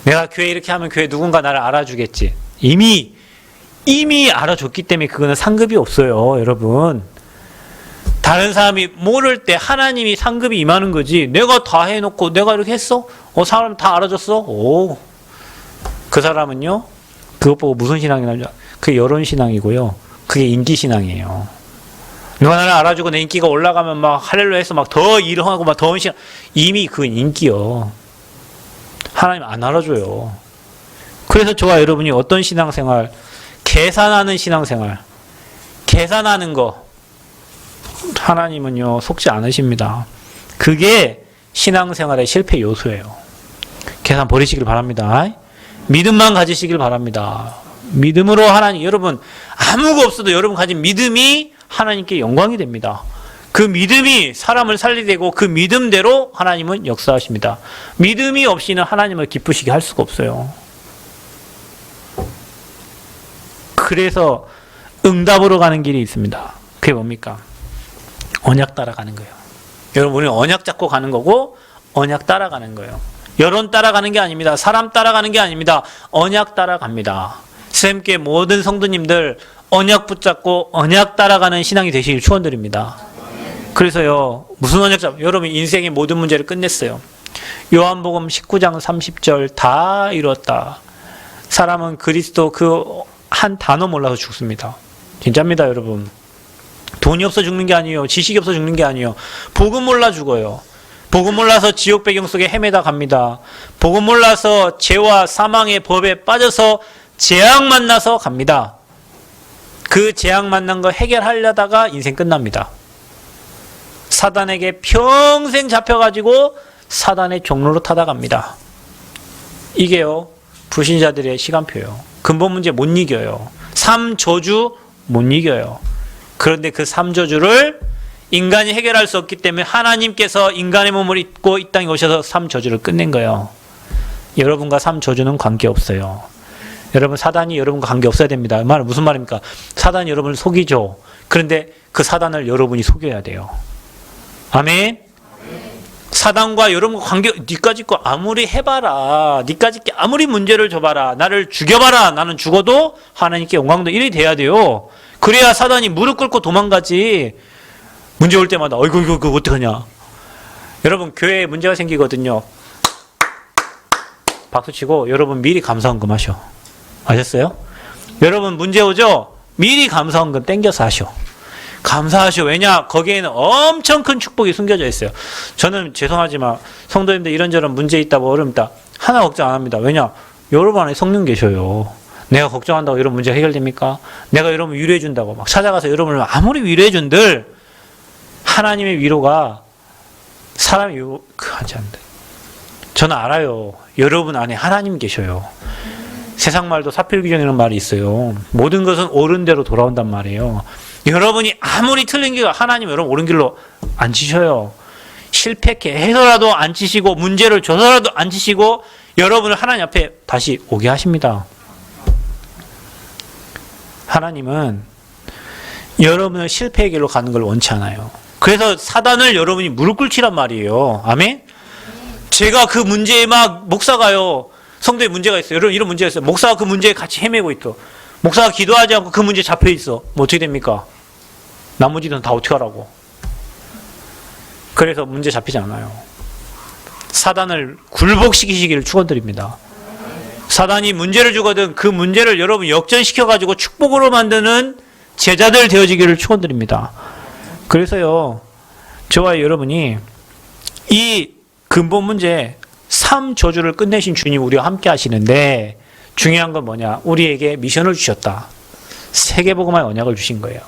내가 교회 이렇게 하면 교회 누군가 나를 알아주겠지. 이미 알아줬기 때문에 그거는 상급이 없어요, 여러분. 다른 사람이 모를 때 하나님이 상급이 임하는 거지. 내가 다 해놓고 내가 이렇게 했어? 사람 다 알아줬어? 오. 그 사람은요, 그것 보고 무슨 신앙이냐면, 그게 여론신앙이고요. 그게 인기신앙이에요. 누가 나를 알아주고 내 인기가 올라가면 막 할렐루야 해서 막 더 일을 하고 막 더 신앙, 이미 그건 인기요. 하나님 안 알아줘요. 그래서 저와 여러분이 어떤 신앙생활, 계산하는 신앙생활, 계산하는 거, 하나님은요, 속지 않으십니다. 그게 신앙생활의 실패 요소예요. 계산 버리시길 바랍니다. 믿음만 가지시길 바랍니다. 믿음으로 하나님, 여러분 아무것도 없어도 여러분 가진 믿음이 하나님께 영광이 됩니다. 그 믿음이 사람을 살리게 되고 그 믿음대로 하나님은 역사하십니다. 믿음이 없이는 하나님을 기쁘시게 할 수가 없어요. 그래서 응답으로 가는 길이 있습니다. 그게 뭡니까? 언약 따라가는 거예요. 여러분, 우리는 언약 잡고 가는 거고 언약 따라가는 거예요. 여론 따라가는 게 아닙니다. 사람 따라가는 게 아닙니다. 언약 따라갑니다. 쌤께 모든 성도님들 언약 붙잡고 언약 따라가는 신앙이 되시길 축원드립니다. 그래서요, 무슨 언약 잡? 여러분 인생의 모든 문제를 끝냈어요. 요한복음 19장 30절 다 이뤘다. 사람은 그리스도 그 한 단어 몰라서 죽습니다. 진짜입니다, 여러분. 돈이 없어 죽는 게 아니에요. 지식이 없어 죽는 게 아니에요. 복음 몰라 죽어요. 복음 몰라서 지옥 배경 속에 헤매다 갑니다. 복음 몰라서 죄와 사망의 법에 빠져서 재앙 만나서 갑니다. 그 재앙 만난 거 해결하려다가 인생 끝납니다. 사단에게 평생 잡혀가지고 사단의 종로로 타다 갑니다. 이게요, 불신자들의 시간표예요. 근본 문제 못 이겨요. 3저주 못 이겨요. 그런데 그 3저주를 인간이 해결할 수 없기 때문에 하나님께서 인간의 몸을 입고 이 땅에 오셔서 3저주를 끝낸 거예요. 여러분과 3저주는 관계없어요. 여러분, 사단이 여러분과 관계없어야 됩니다. 무슨 말입니까? 사단이 여러분을 속이죠. 그런데 그 사단을 여러분이 속여야 돼요. 아멘? 사단과 여러분과 관계, 니까짓 거 아무리 해봐라, 니까짓 게 아무리 문제를 줘봐라, 나를 죽여봐라, 나는 죽어도 하나님께 영광도 이리 돼야 돼요. 그래야 사단이 무릎 꿇고 도망가지. 문제 올 때마다 어이구 이거 어떡하냐. 여러분, 교회에 문제가 생기거든요. 박수치고 여러분 미리 감사헌금 하셔. 아셨어요? 여러분 문제 오죠? 미리 감사헌금 땡겨서 하셔. 감사하시오. 왜냐? 거기에는 엄청 큰 축복이 숨겨져 있어요. 저는 죄송하지만 성도님들 이런저런 문제 있다고 어려움 있다 하나 걱정 안 합니다. 왜냐? 여러분 안에 성령 계셔요. 내가 걱정한다고 여러분 문제 해결됩니까? 내가 여러분 위로해 준다고 막 찾아가서 여러분을 아무리 위로해 준들 하나님의 위로가 사람이 하지 않는다. 저는 알아요. 여러분 안에 하나님 계셔요. 세상 말도 사필귀정이라는 말이 있어요. 모든 것은 옳은 대로 돌아온단 말이에요. 여러분이 아무리 틀린 길, 하나님 여러분 옳은 길로 안 치셔요. 실패케 해서라도 안 치시고 문제를 줘서라도 안 치시고 여러분을 하나님 앞에 다시 오게 하십니다. 하나님은 여러분을 실패의 길로 가는 걸 원치 않아요. 그래서 사단을 여러분이 무릎 꿇치란 말이에요. 아멘? 제가 그 문제에 막 목사가요. 성도에 문제가 있어요. 여러분 이런 문제가 있어요. 목사가 그 문제에 같이 헤매고 있어. 목사가 기도하지 않고 그 문제에 잡혀 있어. 뭐 어떻게 됩니까? 나머지는 다 어떻게 하라고. 그래서 문제 잡히지 않아요. 사단을 굴복시키시기를 축원드립니다. 사단이 문제를 주거든 그 문제를 여러분 역전시켜가지고 축복으로 만드는 제자들 되어지기를 축원드립니다. 그래서요, 저와 여러분이 이 근본 문제 3저주를 끝내신 주님 우리와 함께 하시는데 중요한 건 뭐냐? 우리에게 미션을 주셨다. 세계복음화의 언약을 주신 거예요.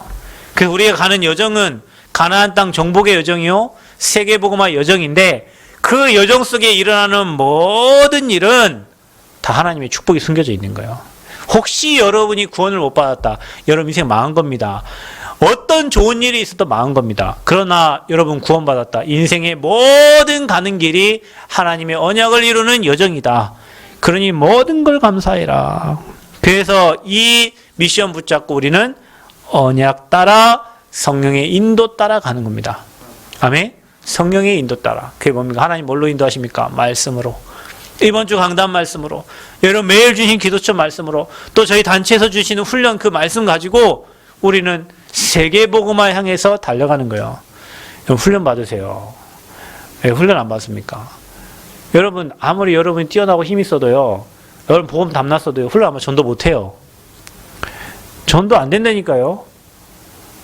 그래서 우리가 가는 여정은 가나안 땅 정복의 여정이요, 세계복음화의 여정인데 그 여정 속에 일어나는 모든 일은 다 하나님의 축복이 숨겨져 있는 거예요. 혹시 여러분이 구원을 못 받았다. 여러분 인생 망한 겁니다. 어떤 좋은 일이 있어도 망한 겁니다. 그러나 여러분 구원받았다. 인생의 모든 가는 길이 하나님의 언약을 이루는 여정이다. 그러니 모든 걸 감사해라. 그래서 이 미션 붙잡고 우리는 언약 따라 성령의 인도 따라 가는 겁니다. 아멘? 성령의 인도 따라. 그게 뭡니까? 하나님 뭘로 인도하십니까? 말씀으로. 이번 주 강단 말씀으로, 여러분 매일 주신 기도처 말씀으로, 또 저희 단체에서 주시는 훈련 그 말씀 가지고 우리는 세계복음화 향해서 달려가는 거예요. 여러분 훈련 받으세요. 왜 훈련 안 받습니까? 여러분 아무리 여러분이 뛰어나고 힘이 있어도요, 여러분 복음 담났어도요, 훈련 안 받으면 전도 못해요. 전도 안 된다니까요.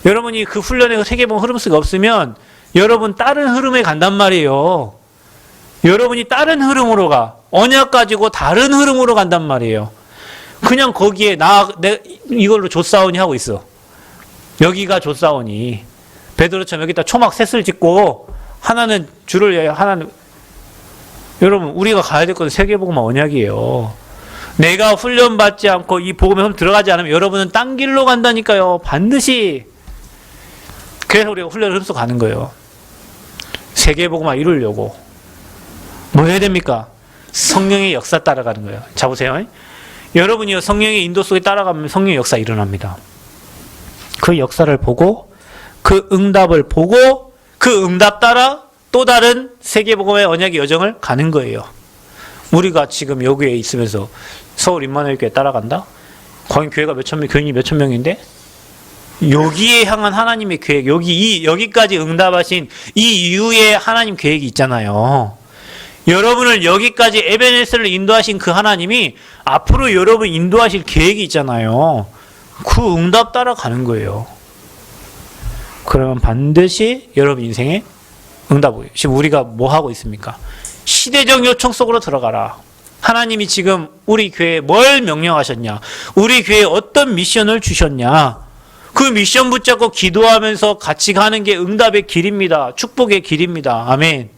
여러분이 그 훈련의 세계복음 흐름 속에 없으면 여러분 다른 흐름에 간단 말이에요. 여러분이 다른 흐름으로 가. 언약 가지고 다른 흐름으로 간단 말이에요. 그냥 거기에 내 이걸로 조싸우니 하고 있어. 여기가 조싸우니. 베드로처럼 여기다 초막 셋을 짓고 하나는 줄을 하나는. 여러분 우리가 가야 될 것은 세계복음화 언약이에요. 내가 훈련받지 않고 이 복음에 들어가지 않으면 여러분은 딴 길로 간다니까요. 반드시. 그래서 우리가 훈련을 흡수가는 거예요. 세계복음화 이루려고. 뭐 해야 됩니까? 성령의 역사 따라가는 거예요. 자 보세요. 여러분이요 성령의 인도 속에 따라가면 성령의 역사 일어납니다. 그 역사를 보고 그 응답을 보고 그 응답 따라 또 다른 세계복음의 언약의 여정을 가는 거예요. 우리가 지금 여기에 있으면서 서울 임마누엘교회 따라간다? 거긴 교회가 교인이 몇천 명인데 여기에 향한 하나님의 계획, 여기까지 응답하신 이 이후에 하나님 계획이 있잖아요. 여러분을 여기까지 에베네스를 인도하신 그 하나님이 앞으로 여러분 인도하실 계획이 있잖아요. 그 응답 따라가는 거예요. 그러면 반드시 여러분 인생에 응답이. 지금 우리가 뭐 하고 있습니까? 시대적 요청 속으로 들어가라. 하나님이 지금 우리 교회에 뭘 명령하셨냐? 우리 교회에 어떤 미션을 주셨냐? 그 미션 붙잡고 기도하면서 같이 가는 게 응답의 길입니다. 축복의 길입니다. 아멘.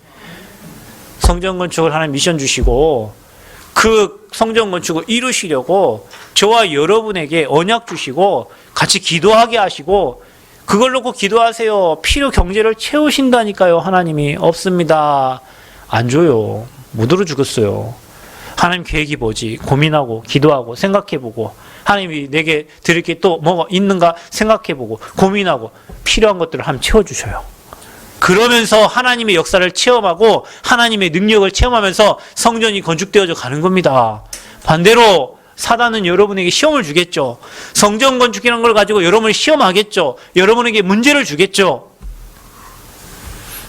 성전 건축을 하나님 미션 주시고 그 성전 건축을 이루시려고 저와 여러분에게 언약 주시고 같이 기도하게 하시고 그걸 놓고 기도하세요. 필요 경제를 채우신다니까요. 하나님이 없습니다. 안 줘요. 못 들어 주겠어요. 하나님 계획이 뭐지? 고민하고 기도하고 생각해보고 하나님이 내게 드릴 게 또 뭐가 있는가 생각해보고 고민하고 필요한 것들을 하나님 채워주셔요. 그러면서 하나님의 역사를 체험하고 하나님의 능력을 체험하면서 성전이 건축되어져 가는 겁니다. 반대로 사단은 여러분에게 시험을 주겠죠. 성전 건축이라는 걸 가지고 여러분을 시험하겠죠. 여러분에게 문제를 주겠죠.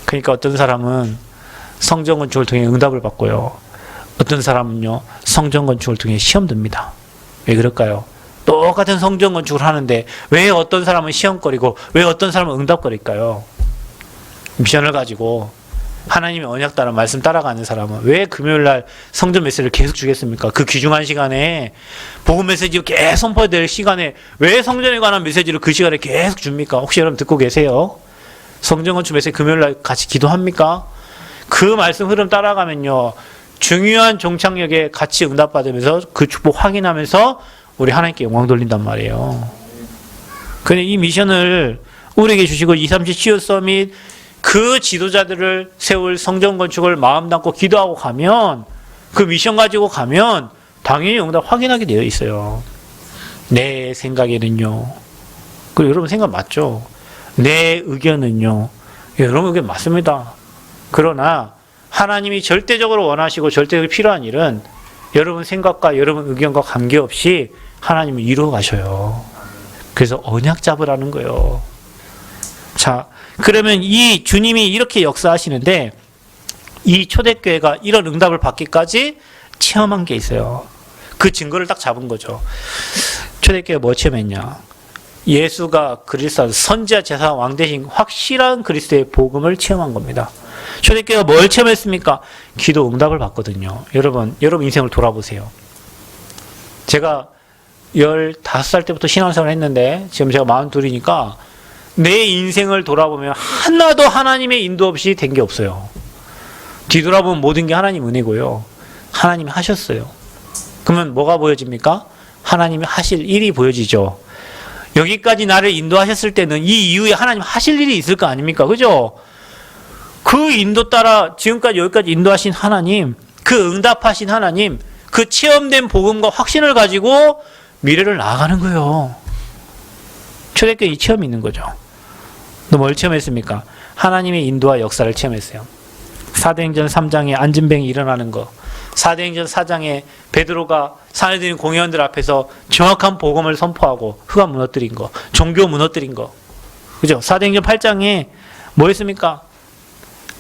그러니까 어떤 사람은 성전 건축을 통해 응답을 받고요. 어떤 사람은요 성전 건축을 통해 시험 듭니다. 왜 그럴까요? 똑같은 성전 건축을 하는데 왜 어떤 사람은 시험거리고 왜 어떤 사람은 응답거릴까요? 미션을 가지고 하나님의 언약 따라 말씀 따라가는 사람은 왜 금요일날 성전 메시지를 계속 주겠습니까? 그 귀중한 시간에 복음 메시지 계속 선포될 시간에 왜 성전에 관한 메시지를 그 시간에 계속 줍니까? 혹시 여러분 듣고 계세요? 성전 건축 메시지 금요일날 같이 기도합니까? 그 말씀 흐름 따라가면요 중요한 종착역에 같이 응답받으면서 그 축복 확인하면서 우리 하나님께 영광 돌린단 말이에요. 근데 이 미션을 우리에게 주시고 237 치유 서밋 그 지도자들을 세울 성전 건축을 마음 담고 기도하고 가면 그 미션 가지고 가면 당연히 응답 확인하게 되어 있어요. 내 생각에는요. 그리고 여러분 생각 맞죠? 내 의견은요. 여러분 의견 맞습니다. 그러나 하나님이 절대적으로 원하시고 절대적으로 필요한 일은 여러분 생각과 여러분 의견과 관계없이 하나님을 이루어 가셔요. 그래서 언약 잡으라는 거예요. 자, 그러면 이 주님이 이렇게 역사하시는데 이 초대교회가 이런 응답을 받기까지 체험한 게 있어요. 그 증거를 딱 잡은 거죠. 초대교회가 뭐 체험했냐? 예수가 그리스도 선지자 제사 왕 대신 확실한 그리스도의 복음을 체험한 겁니다. 초대교회가 뭘 체험했습니까? 기도 응답을 받거든요. 여러분 인생을 돌아보세요. 제가 15살 때부터 신앙생활을 했는데 지금 제가 42이니까 내 인생을 돌아보면 하나도 하나님의 인도 없이 된 게 없어요. 뒤돌아보면 모든 게 하나님 은혜고요. 하나님이 하셨어요. 그러면 뭐가 보여집니까? 하나님이 하실 일이 보여지죠. 여기까지 나를 인도하셨을 때는 이 이후에 하나님 하실 일이 있을 거 아닙니까? 그죠? 그 인도 따라 지금까지 여기까지 인도하신 하나님, 그 응답하신 하나님, 그 체험된 복음과 확신을 가지고 미래를 나아가는 거예요. 초대교회 이 체험이 있는 거죠. 너 뭘 체험했습니까? 하나님의 인도와 역사를 체험했어요. 사도행전 3장에 안진뱅이 일어나는 거, 사도행전 4장에 베드로가 사내들인 공회원들 앞에서 정확한 복음을 선포하고 흑암 무너뜨린 거, 종교 무너뜨린 거, 그죠? 사도행전 8장에 뭐 했습니까?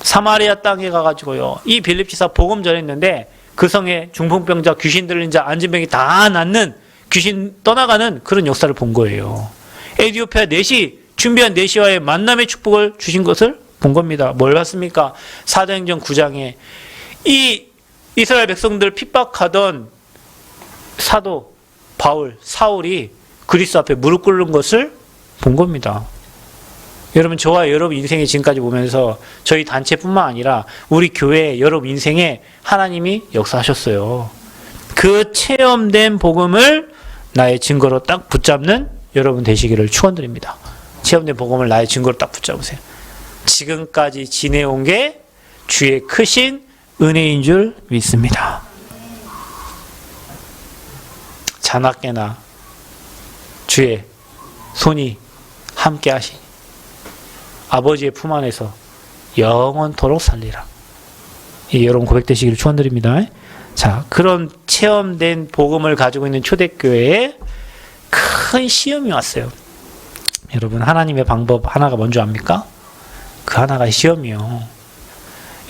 사마리아 땅에 가가지고요, 이 빌립 지사 복음 전했는데 그 성에 중풍병자, 귀신 들린 자, 안진뱅이 다 낫는, 귀신 떠나가는 그런 역사를 본 거예요. 에티오피아 내시, 준비한 내시와의 만남의 축복을 주신 것을 본 겁니다. 뭘 봤습니까? 사도행전 9장에 이 이스라엘 백성들 핍박하던 사도 바울, 사울이 그리스도 앞에 무릎 꿇는 것을 본 겁니다. 여러분, 저와 여러분 인생에 지금까지 보면서 저희 단체뿐만 아니라 우리 교회 여러분 인생에 하나님이 역사하셨어요. 그 체험된 복음을 나의 증거로 딱 붙잡는 여러분 되시기를 축원드립니다. 체험된 복음을 나의 증거로 딱 붙잡으세요. 지금까지 지내온 게 주의 크신 은혜인 줄 믿습니다. 자나깨나 주의 손이 함께 하시니 아버지의 품 안에서 영원토록 살리라. 여러분 고백되시기를 축원드립니다. 자, 그런 체험된 복음을 가지고 있는 초대교회에 큰 시험이 왔어요. 여러분, 하나님의 방법 하나가 뭔지 압니까? 그 하나가 시험이요.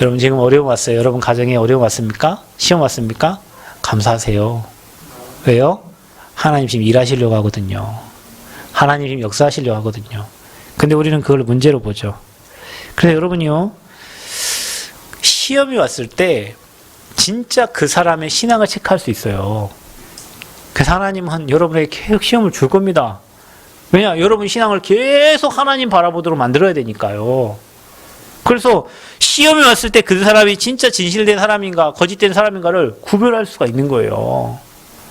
여러분 지금 어려움 왔어요. 여러분 가정에 어려움 왔습니까? 시험 왔습니까? 감사하세요. 왜요? 하나님 지금 일하시려고 하거든요. 하나님 지금 역사하시려고 하거든요. 근데 우리는 그걸 문제로 보죠. 그래서 여러분이요, 시험이 왔을 때 진짜 그 사람의 신앙을 체크할 수 있어요. 그래서 하나님은 여러분에게 계속 시험을 줄 겁니다. 왜냐? 여러분 신앙을 계속 하나님 바라보도록 만들어야 되니까요. 그래서 시험이 왔을 때 그 사람이 진짜 진실된 사람인가 거짓된 사람인가를 구별할 수가 있는 거예요.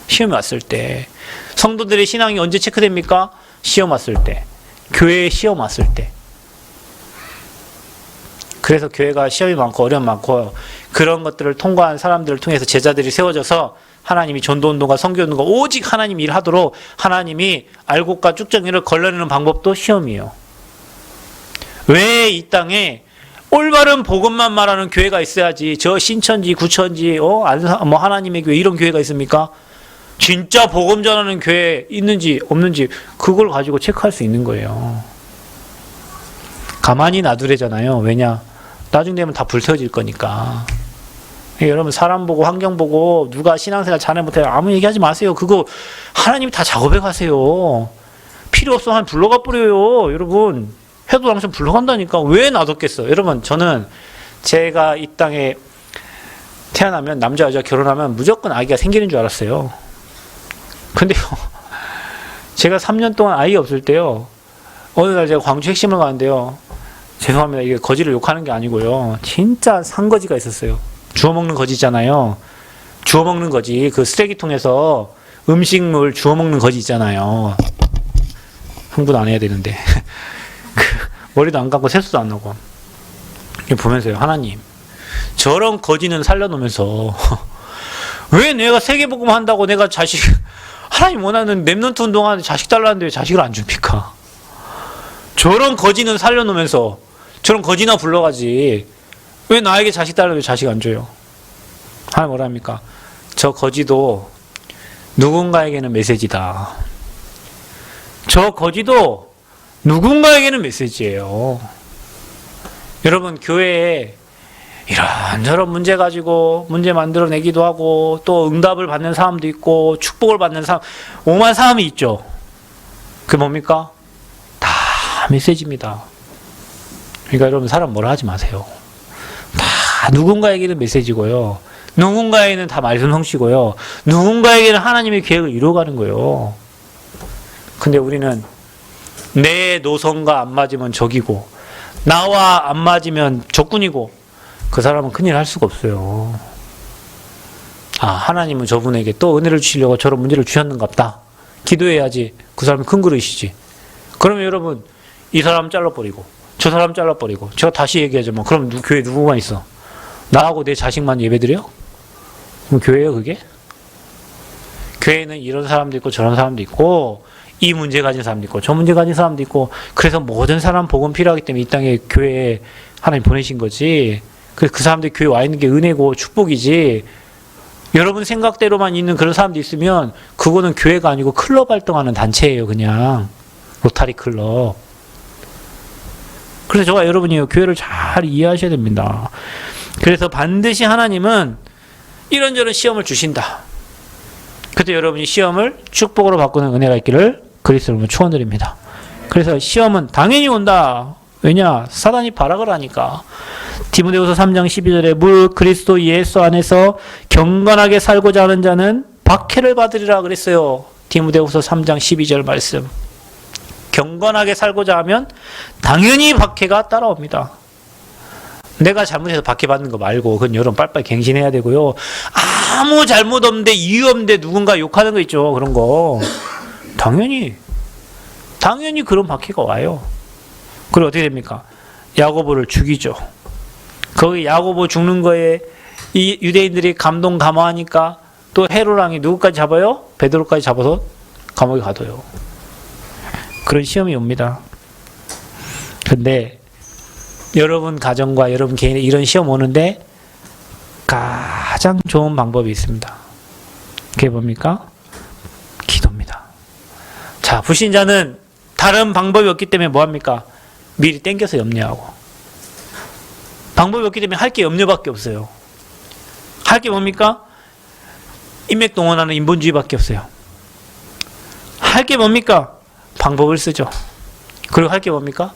시험이 왔을 때. 성도들의 신앙이 언제 체크됩니까? 시험 왔을 때. 교회에 시험 왔을 때. 그래서 교회가 시험이 많고 어려움 많고 그런 것들을 통과한 사람들을 통해서 제자들이 세워져서 하나님이 전도운동과 선교운동과 오직 하나님 일하도록 하나님이 알곡과 쭉정이를 걸러내는 방법도 시험이에요. 왜 이 땅에 올바른 복음만 말하는 교회가 있어야지 저 신천지 구천지 하나님의 교회 이런 교회가 있습니까? 진짜 복음 전하는 교회 있는지 없는지 그걸 가지고 체크할 수 있는 거예요. 가만히 놔두래잖아요. 왜냐? 나중 되면 다 불태워질 거니까. 여러분 사람 보고 환경 보고 누가 신앙생활 잘해 못해 아무 얘기하지 마세요. 그거 하나님이 다 작업해 가세요. 필요 없으면 한 불러가 버려요. 여러분 해도 당신 불러간다니까. 왜 놔뒀겠어? 여러분 저는 제가 이 땅에 태어나면 남자 여자 결혼하면 무조건 아기가 생기는 줄 알았어요. 근데요 제가 3년 동안 아이 없을 때요 어느 날 제가 광주 핵심을 가는데요, 죄송합니다. 이게 거지를 욕하는 게 아니고요, 진짜 산거지가 있었어요. 주워 먹는 거지 있잖아요. 주워 먹는 거지. 그 쓰레기통에서 음식물 주워 먹는 거지 있잖아요. 흥분 안 해야 되는데. 머리도 안 감고 세수도 안 나고. 보면서요, 하나님, 저런 거지는 살려놓으면서 왜 내가 세계복음 한다고 내가 자식, 하나님 원하는 랩넌트 운동하는데 자식 달라는데 왜 자식을 안 줍니까? 저런 거지는 살려놓으면서 저런 거지나 불러가지 왜 나에게 자식 달라고 자식 안 줘요? 하나님 뭐라 합니까? 저 거지도 누군가에게는 메시지다. 저 거지도 누군가에게는 메시지예요. 여러분 교회에 이런저런 문제 가지고 문제 만들어내기도 하고 또 응답을 받는 사람도 있고 축복을 받는 사람 오만 사람이 있죠. 그게 뭡니까? 다 메시지입니다. 그러니까 여러분 사람 뭐라 하지 마세요. 다 누군가에게는 메시지고요. 누군가에게는 다 말씀 성취고요. 누군가에게는 하나님의 계획을 이루어가는 거예요. 근데 우리는 내 노선과 안 맞으면 적이고 나와 안 맞으면 적군이고 그 사람은 큰일 할 수가 없어요. 아, 하나님은 저분에게 또 은혜를 주시려고 저런 문제를 주셨는갑다. 기도해야지. 그 사람이 큰 그릇이지. 그러면 여러분 이 사람 잘라버리고 저 사람 잘라버리고 제가 다시 얘기하죠. 뭐 그럼 교회 누구만 있어? 나하고 내 자식만 예배드려? 그럼 교회예요 그게? 교회는 이런 사람도 있고 저런 사람도 있고 이 문제 가진 사람도 있고 저 문제 가진 사람도 있고 그래서 모든 사람 복음 필요하기 때문에 이 땅에 교회에 하나님 보내신 거지. 그 사람들이 교회 와 있는 게 은혜고 축복이지. 여러분 생각대로만 있는 그런 사람도 있으면 그거는 교회가 아니고 클럽 활동하는 단체예요. 그냥 로타리 클럽. 그래서 저와 여러분이 교회를 잘 이해하셔야 됩니다. 그래서 반드시 하나님은 이런저런 시험을 주신다. 그때 여러분이 시험을 축복으로 바꾸는 은혜가 있기를 그리스도로 축원드립니다. 그래서 시험은 당연히 온다. 왜냐? 사단이 발악을 하니까. 디모데후서 3장 12절에 무 그리스도 예수 안에서 경건하게 살고자 하는 자는 박해를 받으리라 그랬어요. 디모데후서 3장 12절 말씀. 경건하게 살고자 하면 당연히 박해가 따라옵니다. 내가 잘못해서 박해받는 거 말고 그건 여러분 빨리빨리 갱신해야 되고요. 아무 잘못 없는데 이유 없는데 누군가 욕하는 거 있죠. 그런 거 당연히 그런 박해가 와요. 그리고 어떻게 됩니까? 야고보를 죽이죠. 거기 야고보 죽는 거에 이 유대인들이 감동 감화하니까 또 헤롯 왕이 누구까지 잡아요? 베드로까지 잡아서 감옥에 가둬요. 그런 시험이 옵니다. 근데 여러분 가정과 여러분 개인에 이런 시험 오는데 가장 좋은 방법이 있습니다. 그게 뭡니까? 기도입니다. 자, 불신자는 다른 방법이 없기 때문에 뭐합니까? 미리 땡겨서 염려하고. 방법이 없기 때문에 할 게 염려밖에 없어요. 할 게 뭡니까? 인맥 동원하는 인본주의밖에 없어요. 할 게 뭡니까? 방법을 쓰죠. 그리고 할 게 뭡니까?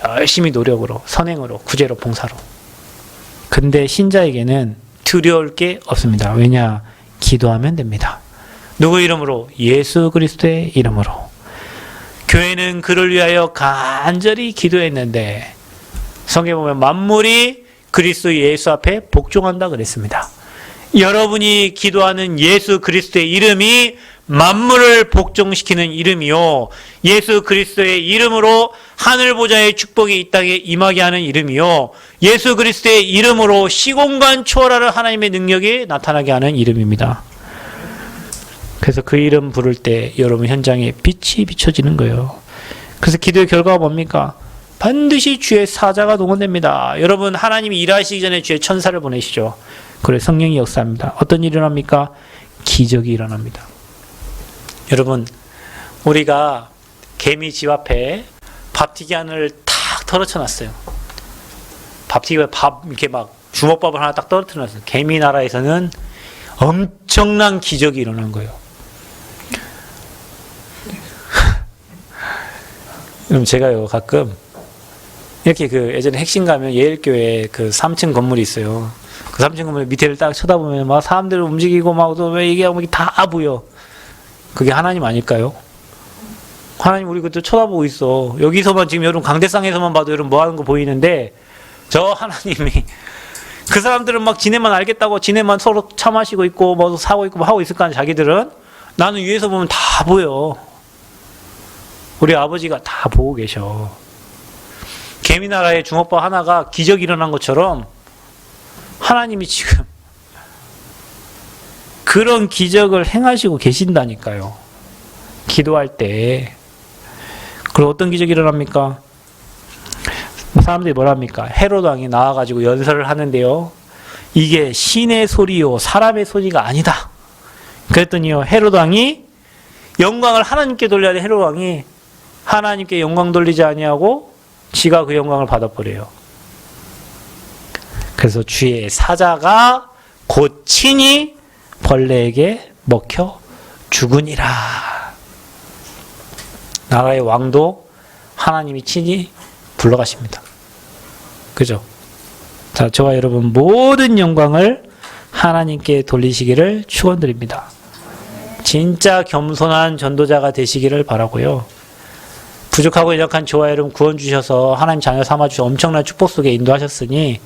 열심히 노력으로, 선행으로, 구제로, 봉사로. 근데 신자에게는 두려울 게 없습니다. 왜냐? 기도하면 됩니다. 누구 이름으로? 예수 그리스도의 이름으로. 교회는 그를 위하여 간절히 기도했는데 성경에 보면 만물이 그리스도 예수 앞에 복종한다 그랬습니다. 여러분이 기도하는 예수 그리스도의 이름이 만물을 복종시키는 이름이요, 예수 그리스도의 이름으로 하늘 보좌의 축복이 이 땅에 임하게 하는 이름이요, 예수 그리스도의 이름으로 시공간 초월하는 하나님의 능력이 나타나게 하는 이름입니다. 그래서 그 이름 부를 때 여러분 현장에 빛이 비춰지는 거예요. 그래서 기도의 결과가 뭡니까? 반드시 주의 사자가 동원됩니다. 여러분, 하나님이 일하시기 전에 주의 천사를 보내시죠. 그래서 성령이 역사합니다. 어떤 일이 일어납니까? 기적이 일어납니다. 여러분, 우리가 개미 집 앞에 밥튀기 하나를 탁 털어쳐 놨어요. 밥튀기에 밥 이렇게 막 주먹밥을 하나 딱 떨어뜨려 놨어요. 개미 나라에서는 엄청난 기적이 일어난 거예요. 그럼 제가요, 가끔 이렇게 그 예전에 핵심 가면 예일교회 그 3층 건물이 있어요. 그 3층 건물 밑에를 딱 쳐다보면 막 사람들 움직이고 막 또 왜 얘기하고 다 보여. 그게 하나님 아닐까요? 하나님 우리 그때 쳐다보고 있어. 여기서만 지금 여러분 강대상에서만 봐도 여러분 뭐 하는 거 보이는데 저 하나님이 그 사람들은 막 지네만 알겠다고 지네만 서로 차 마시고 있고 뭐 사고 있고 뭐 하고 있을 거 아니야. 자기들은. 나는 위에서 보면 다 보여. 우리 아버지가 다 보고 계셔. 개미나라의 주먹밥 하나가 기적이 일어난 것처럼 하나님이 지금 그런 기적을 행하시고 계신다니까요. 기도할 때. 그리고 어떤 기적이 일어납니까? 사람들이 뭐랍니까? 헤롯 왕이 나와가지고 연설을 하는데요, 이게 신의 소리요 사람의 소리가 아니다. 그랬더니요, 헤롯 왕이 영광을 하나님께 돌려야 돼. 헤롯 왕이 하나님께 영광 돌리지 아니하고 지가 그 영광을 받아버려요. 그래서 주의 사자가 곧 친히 벌레에게 먹혀 죽으니라. 나라의 왕도 하나님이 친히 불러가십니다. 그죠? 자, 저와 여러분 모든 영광을 하나님께 돌리시기를 축원드립니다. 진짜 겸손한 전도자가 되시기를 바라고요. 부족하고 연약한 저와 여러분 구원 주셔서 하나님 자녀 삼아주셔서 엄청난 축복 속에 인도하셨으니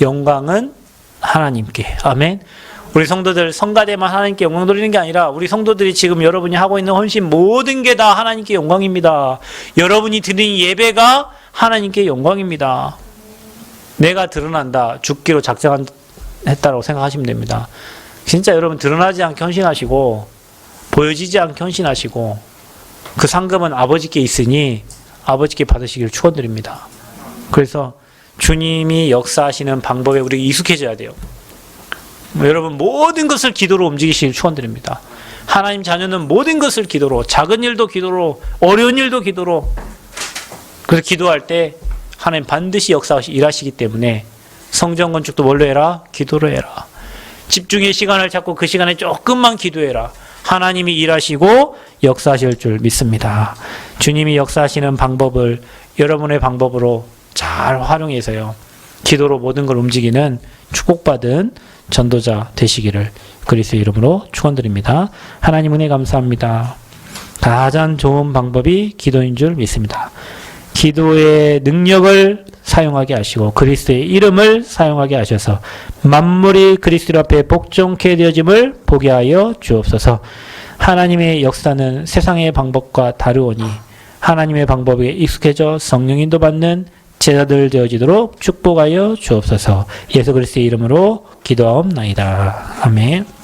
영광은 하나님께. 아멘. 우리 성도들 성가대만 하나님께 영광 돌리는 게 아니라 우리 성도들이 지금 여러분이 하고 있는 헌신 모든 게 다 하나님께 영광입니다. 여러분이 드리는 예배가 하나님께 영광입니다. 내가 드러난다, 죽기로 작정했다라고 생각하시면 됩니다. 진짜 여러분 드러나지 않게 헌신하시고 보여지지 않게 헌신하시고 그 상금은 아버지께 있으니 아버지께 받으시기를 축원드립니다. 그래서 주님이 역사하시는 방법에 우리가 익숙해져야 돼요. 여러분 모든 것을 기도로 움직이시길 축원드립니다. 하나님 자녀는 모든 것을 기도로, 작은 일도 기도로, 어려운 일도 기도로. 그래서 기도할 때 하나님 반드시 역사하시 일하시기 때문에 성전 건축도 뭘로 해라? 기도로 해라. 집중의 시간을 잡고 그 시간에 조금만 기도해라. 하나님이 일하시고 역사하실 줄 믿습니다. 주님이 역사하시는 방법을 여러분의 방법으로 잘 활용해서요, 기도로 모든 걸 움직이는 축복받은 전도자 되시기를 그리스도의 이름으로 축원드립니다. 하나님 은혜 감사합니다. 가장 좋은 방법이 기도인 줄 믿습니다. 기도의 능력을 사용하게 하시고 그리스도의 이름을 사용하게 하셔서 만물이 그리스도 앞에 복종케 되어짐을 보게 하여 주옵소서. 하나님의 역사는 세상의 방법과 다르오니 하나님의 방법에 익숙해져 성령 인도받는 제자들 되어지도록 축복하여 주옵소서. 예수 그리스도의 이름으로 기도하옵나이다. 아멘.